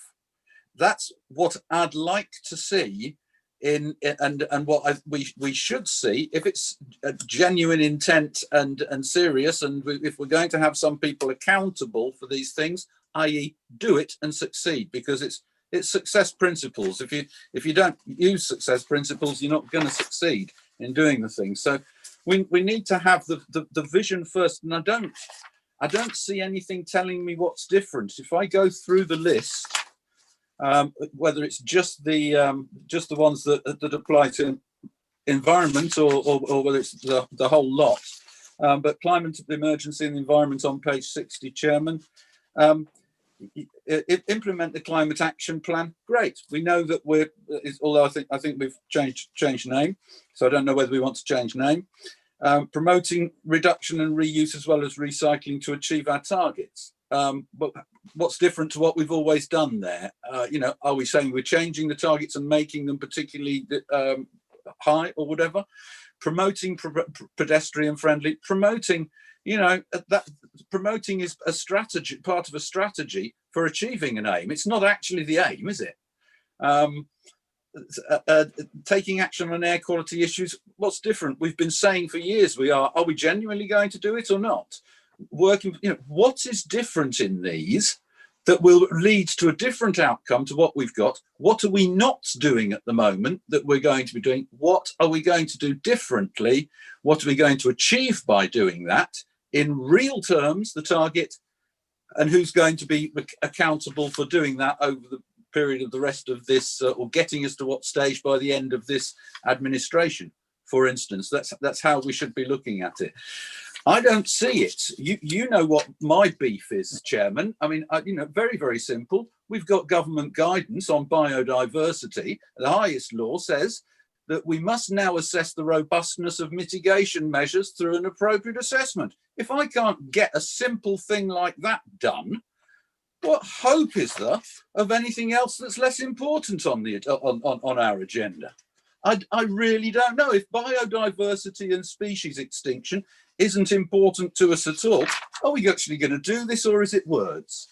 that's what I'd like to see and what we should see, if it's a genuine intent and serious, and if we're going to have some people accountable for these things, i.e. do it and succeed, because it's success principles. If you don't use success principles, you're not going to succeed in doing the thing. So we need to have the vision first, and I don't see anything telling me what's different. If I go through the list, whether it's just the ones that apply to environment or whether it's the whole lot, but climate emergency and the environment on page 60, Chairman. Implement the climate action plan. Great. We know that although I think we've changed name, so I don't know whether we want to change name. Promoting reduction and reuse as well as recycling to achieve our targets. But what's different to what we've always done there? You know, are we saying we're changing the targets and making them particularly high or whatever? Promoting pedestrian friendly, promoting, you know, that promoting is a strategy, part of a strategy for achieving an aim. It's not actually the aim, is it? Taking action on air quality issues, what's different? We've been saying for years are we genuinely going to do it or not? Working, you know, what is different in these that will lead to a different outcome to what we've got? What are we not doing at the moment that we're going to be doing? What are we going to do differently? What are we going to achieve by doing that? In real terms, the target, and who's going to be accountable for doing that over the period of the rest of this, or getting us to what stage by the end of this administration, for instance. That's how we should be looking at it. I don't see it. You know what my beef is, Chairman. I mean, you know, very, very simple. We've got government guidance on biodiversity. The highest law says that we must now assess the robustness of mitigation measures through an appropriate assessment. If I can't get a simple thing like that done, what hope is there of anything else that's less important on our agenda? I really don't know. If biodiversity and species extinction isn't important to us at all, are we actually going to do this, or is it words?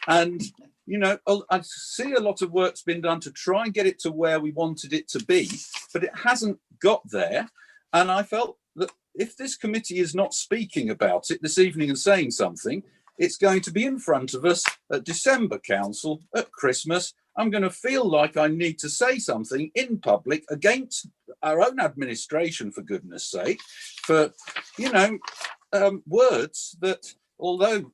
And, you know, I see a lot of work's been done to try and get it to where we wanted it to be, but it hasn't got there. And I felt that if this committee is not speaking about it this evening and saying something, it's going to be in front of us at December Council, at Christmas. I'm going to feel like I need to say something in public against our own administration, for goodness sake, for, you know, words that, although,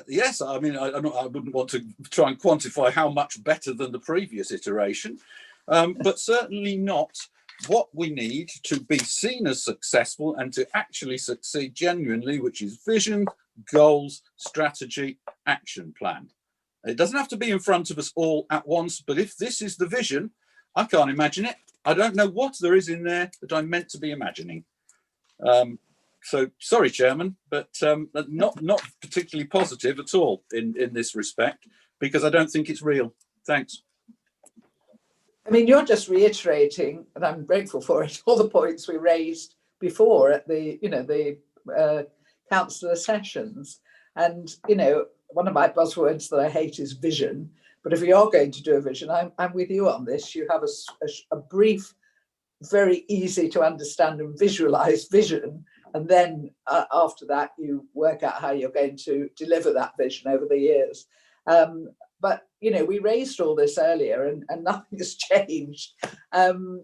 yes, I mean, I wouldn't want to try and quantify how much better than the previous iteration, but certainly not what we need to be seen as successful and to actually succeed genuinely, which is vision, goals, strategy, action plan. It doesn't have to be in front of us all at once, but if this is the vision, I can't imagine it. I don't know what there is in there that I'm meant to be imagining. So sorry, Chairman, but not particularly positive at all in this respect, because I don't think it's real. Thanks. I mean, you're just reiterating, and I'm grateful for it, all the points we raised before at the, you know, the councillor sessions. And, you know, one of my buzzwords that I hate is vision. But if we are going to do a vision, I'm with you on this. You have a brief, very easy to understand and visualize vision. And then after that, you work out how you're going to deliver that vision over the years. But, you know, we raised all this earlier and nothing has changed. And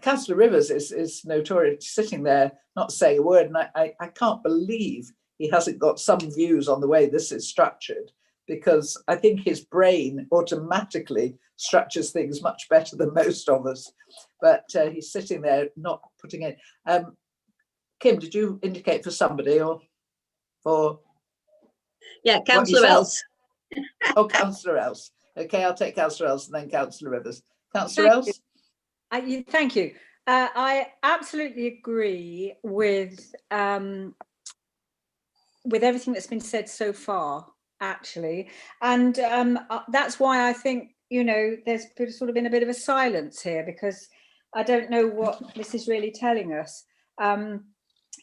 Councillor Rivers is notorious sitting there, not saying a word. And I can't believe he hasn't got some views on the way this is structured, because I think his brain automatically structures things much better than most of us. But he's sitting there not putting it. Kim, did you indicate for somebody or for? Yeah, Councillor Else. Oh, Councillor Else. Okay, I'll take Councillor Else and then Councillor Rivers. Councillor Else? Thank you. I absolutely agree with everything that's been said so far, actually. And that's why I think, you know, there's sort of been a bit of a silence here, because I don't know what this is really telling us.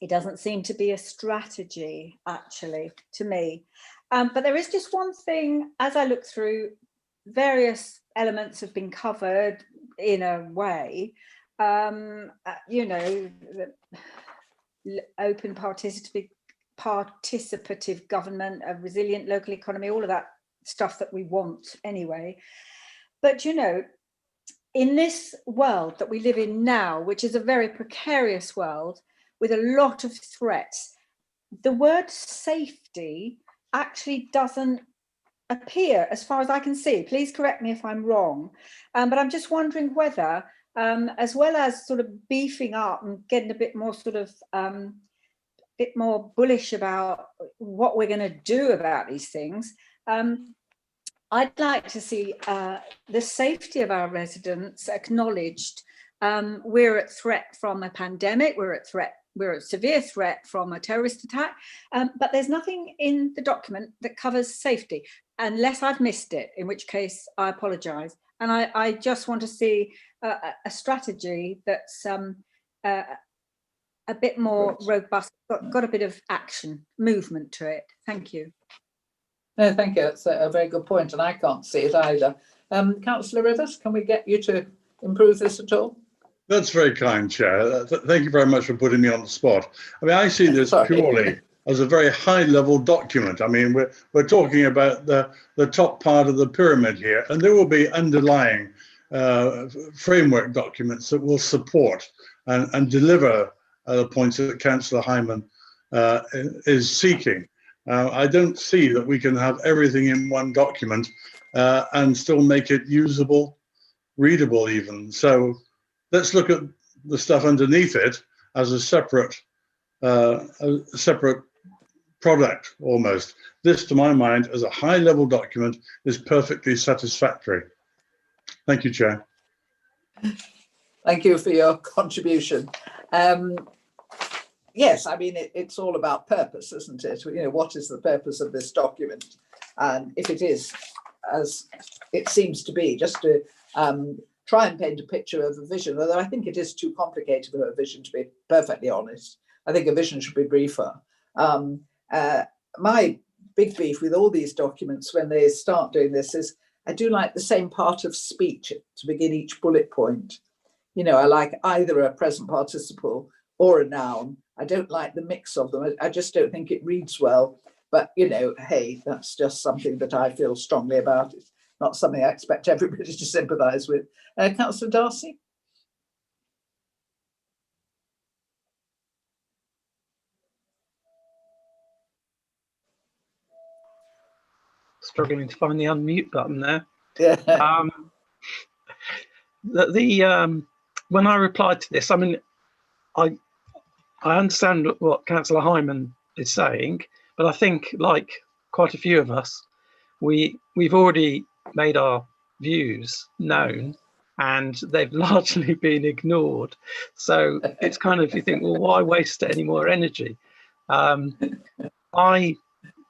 It doesn't seem to be a strategy, actually, to me. But there is just one thing, as I look through, various elements have been covered in a way, you know, open participative government, a resilient local economy, all of that stuff that we want anyway. But, you know, in this world that we live in now, which is a very precarious world with a lot of threats, the word safety actually doesn't appear, as far as I can see. Please correct me if I'm wrong, but I'm just wondering whether, as well as sort of beefing up and getting a bit more sort of bit more bullish about what we're going to do about these things, I'd like to see the safety of our residents acknowledged. We're at threat from a pandemic, we're at severe threat from a terrorist attack, but there's nothing in the document that covers safety, unless I've missed it, in which case I apologise. And I just want to see a strategy that's a bit more robust, got a bit of action, movement to it. Thank you. No, thank you. That's a very good point, and I can't see it either. Councillor Rivers, can we get you to improve this at all? That's very kind, Chair. Thank you very much for putting me on the spot. I mean, I see this purely as a very high-level document. I mean, we're talking about the top part of the pyramid here, and there will be underlying framework documents that will support and deliver the points that Councillor Hyman is seeking. I don't see that we can have everything in one document and still make it usable, readable even. So let's look at the stuff underneath it as a separate product almost. This, to my mind, as a high-level document, is perfectly satisfactory. Thank you, Chair. Thank you for your contribution. Yes, I mean, it's all about purpose, isn't it? You know, what is the purpose of this document? And if it is, as it seems to be, just to try and paint a picture of a vision, although I think it is too complicated for a vision, to be perfectly honest. I think a vision should be briefer. My big beef with all these documents when they start doing this is I do like the same part of speech to begin each bullet point. You know, I like either a present participle or a noun. I don't like the mix of them. I just don't think it reads well. But, you know, hey, that's just something that I feel strongly about. It's not something I expect everybody to sympathise with. Councillor Darcy? Struggling to find the unmute button there. Yeah. When I replied to this, I mean, I understand what Councillor Hyman is saying, but I think, like quite a few of us, we've already made our views known, and they've largely been ignored. So it's kind of, you think, well, why waste any more energy? I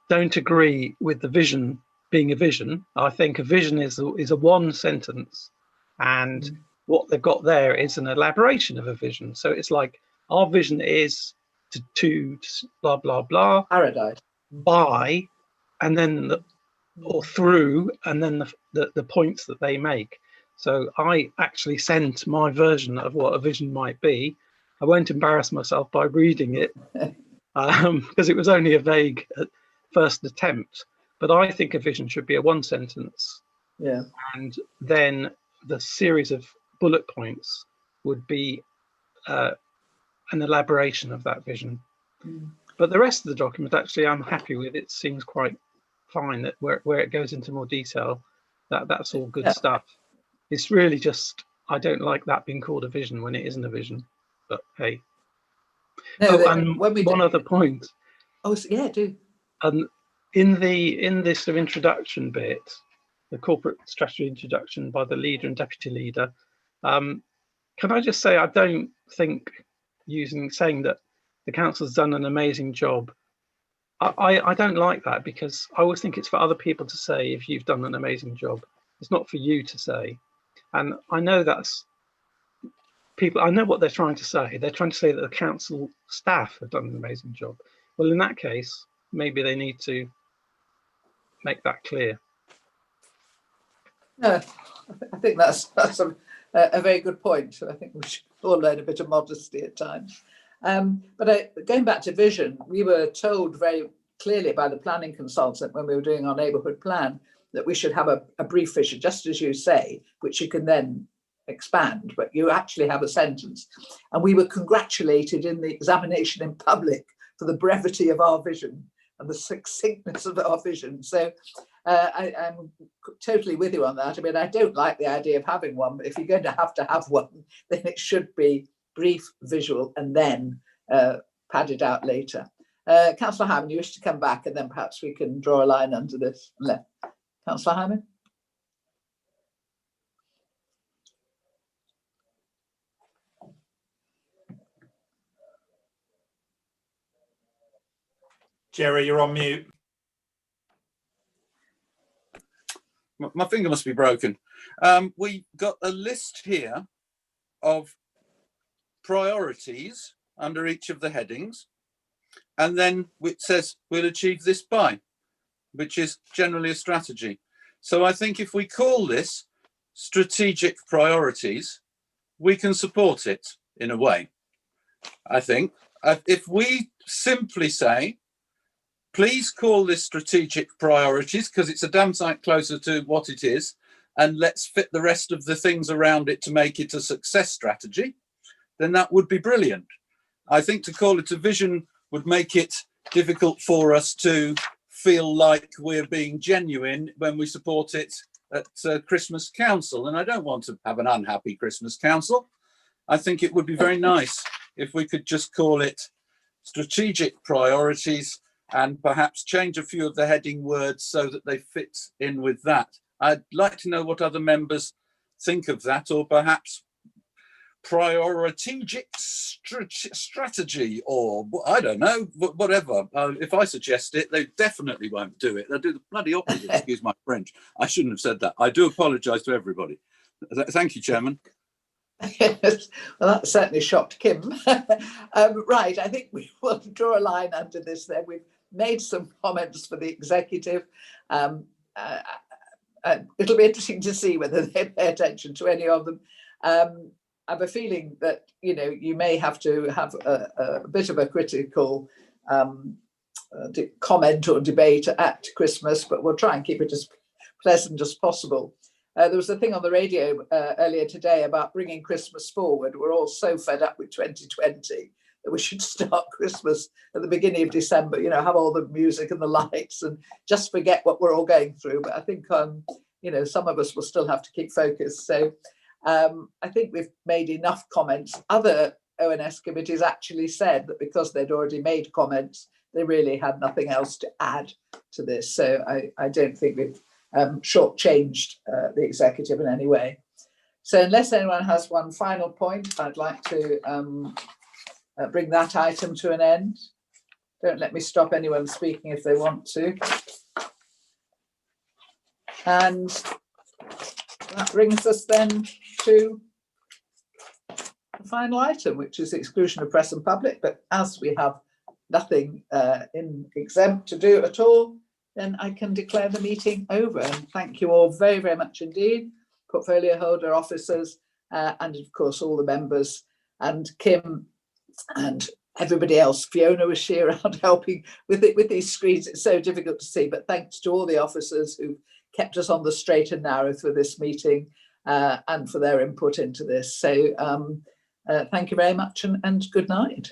don't agree with the vision being a vision. I think a vision is a one sentence, and what they've got there is an elaboration of a vision. So it's like, our vision is to blah blah blah paradise by, and then or through, and then the points that they make. So I actually sent my version of what a vision might be. I won't embarrass myself by reading it because it was only a vague first attempt. But I think a vision should be a one sentence. Yeah. And then the series of bullet points would be an elaboration of that vision. But the rest of the document, actually, I'm happy with. It seems quite fine that where it goes into more detail, that's all good stuff. It's really just, I don't like that being called a vision when it isn't a vision. But hey. No, and one other point. Oh, yeah, do. In this sort of introduction bit, the corporate strategy introduction by the leader and deputy leader, can I just say, I don't think saying that the council's done an amazing job, I don't like that, because I always think it's for other people to say if you've done an amazing job. It's not for you to say. And I know that's people, I know what they're trying to say. They're trying to say that the council staff have done an amazing job. Well, in that case, maybe they need to make that clear. No, I think that's a very good point. I think we should all learn a bit of modesty at times. But going back to vision, we were told very clearly by the planning consultant when we were doing our neighbourhood plan that we should have a brief vision, just as you say, which you can then expand, but you actually have a sentence. And we were congratulated in the examination in public for the brevity of our vision and the succinctness of our vision. So I'm totally with you on that. I mean, I don't like the idea of having one, but if you're going to have one, then it should be brief, visual, and then padded out later. Councillor Hyman, you wish to come back, and then perhaps we can draw a line under this. Councillor Hyman? Jerry, you're on mute. My finger must be broken. We got a list here of priorities under each of the headings, and then it says we'll achieve this by, which is generally a strategy. So I think if we call this strategic priorities, we can support it in a way. I think if we simply say, please call this strategic priorities, because it's a damn sight closer to what it is, and let's fit the rest of the things around it to make it a success strategy, then that would be brilliant. I think to call it a vision would make it difficult for us to feel like we're being genuine when we support it at Christmas Council. And I don't want to have an unhappy Christmas Council. I think it would be very nice if we could just call it strategic priorities and perhaps change a few of the heading words so that they fit in with that. I'd like to know what other members think of that, or perhaps prioritic strategy, or I don't know, whatever. If I suggest it, they definitely won't do it. They'll do the bloody opposite. Excuse my French. I shouldn't have said that. I do apologise to everybody. Thank you, Chairman. Well, that certainly shocked Kim. Right, I think we will draw a line under this then. We've made some comments for the executive. It'll be interesting to see whether they pay attention to any of them. I have a feeling that, you know, you may have to have a bit of a critical comment or debate at Christmas, but we'll try and keep it as pleasant as possible. There was a thing on the radio earlier today about bringing Christmas forward. We're all so fed up with 2020 that we should start Christmas at the beginning of December, you know, have all the music and the lights and just forget what we're all going through. But I think, you know, some of us will still have to keep focused. So I think we've made enough comments. Other O&S committees actually said that because they'd already made comments, they really had nothing else to add to this. So I don't think we've shortchanged the executive in any way. So unless anyone has one final point, I'd like to bring that item to an end. Don't let me stop anyone speaking if they want to. And that brings us then to the final item, which is exclusion of press and public. But as we have nothing in exempt to do at all, then I can declare the meeting over. And thank you all very, very much indeed, portfolio holder, officers, and of course all the members, and Kim and everybody else. Fiona was she around helping with it with these screens. It's so difficult to see, but thanks to all the officers who kept us on the straight and narrow through this meeting and for their input into this. So thank you very much and good night.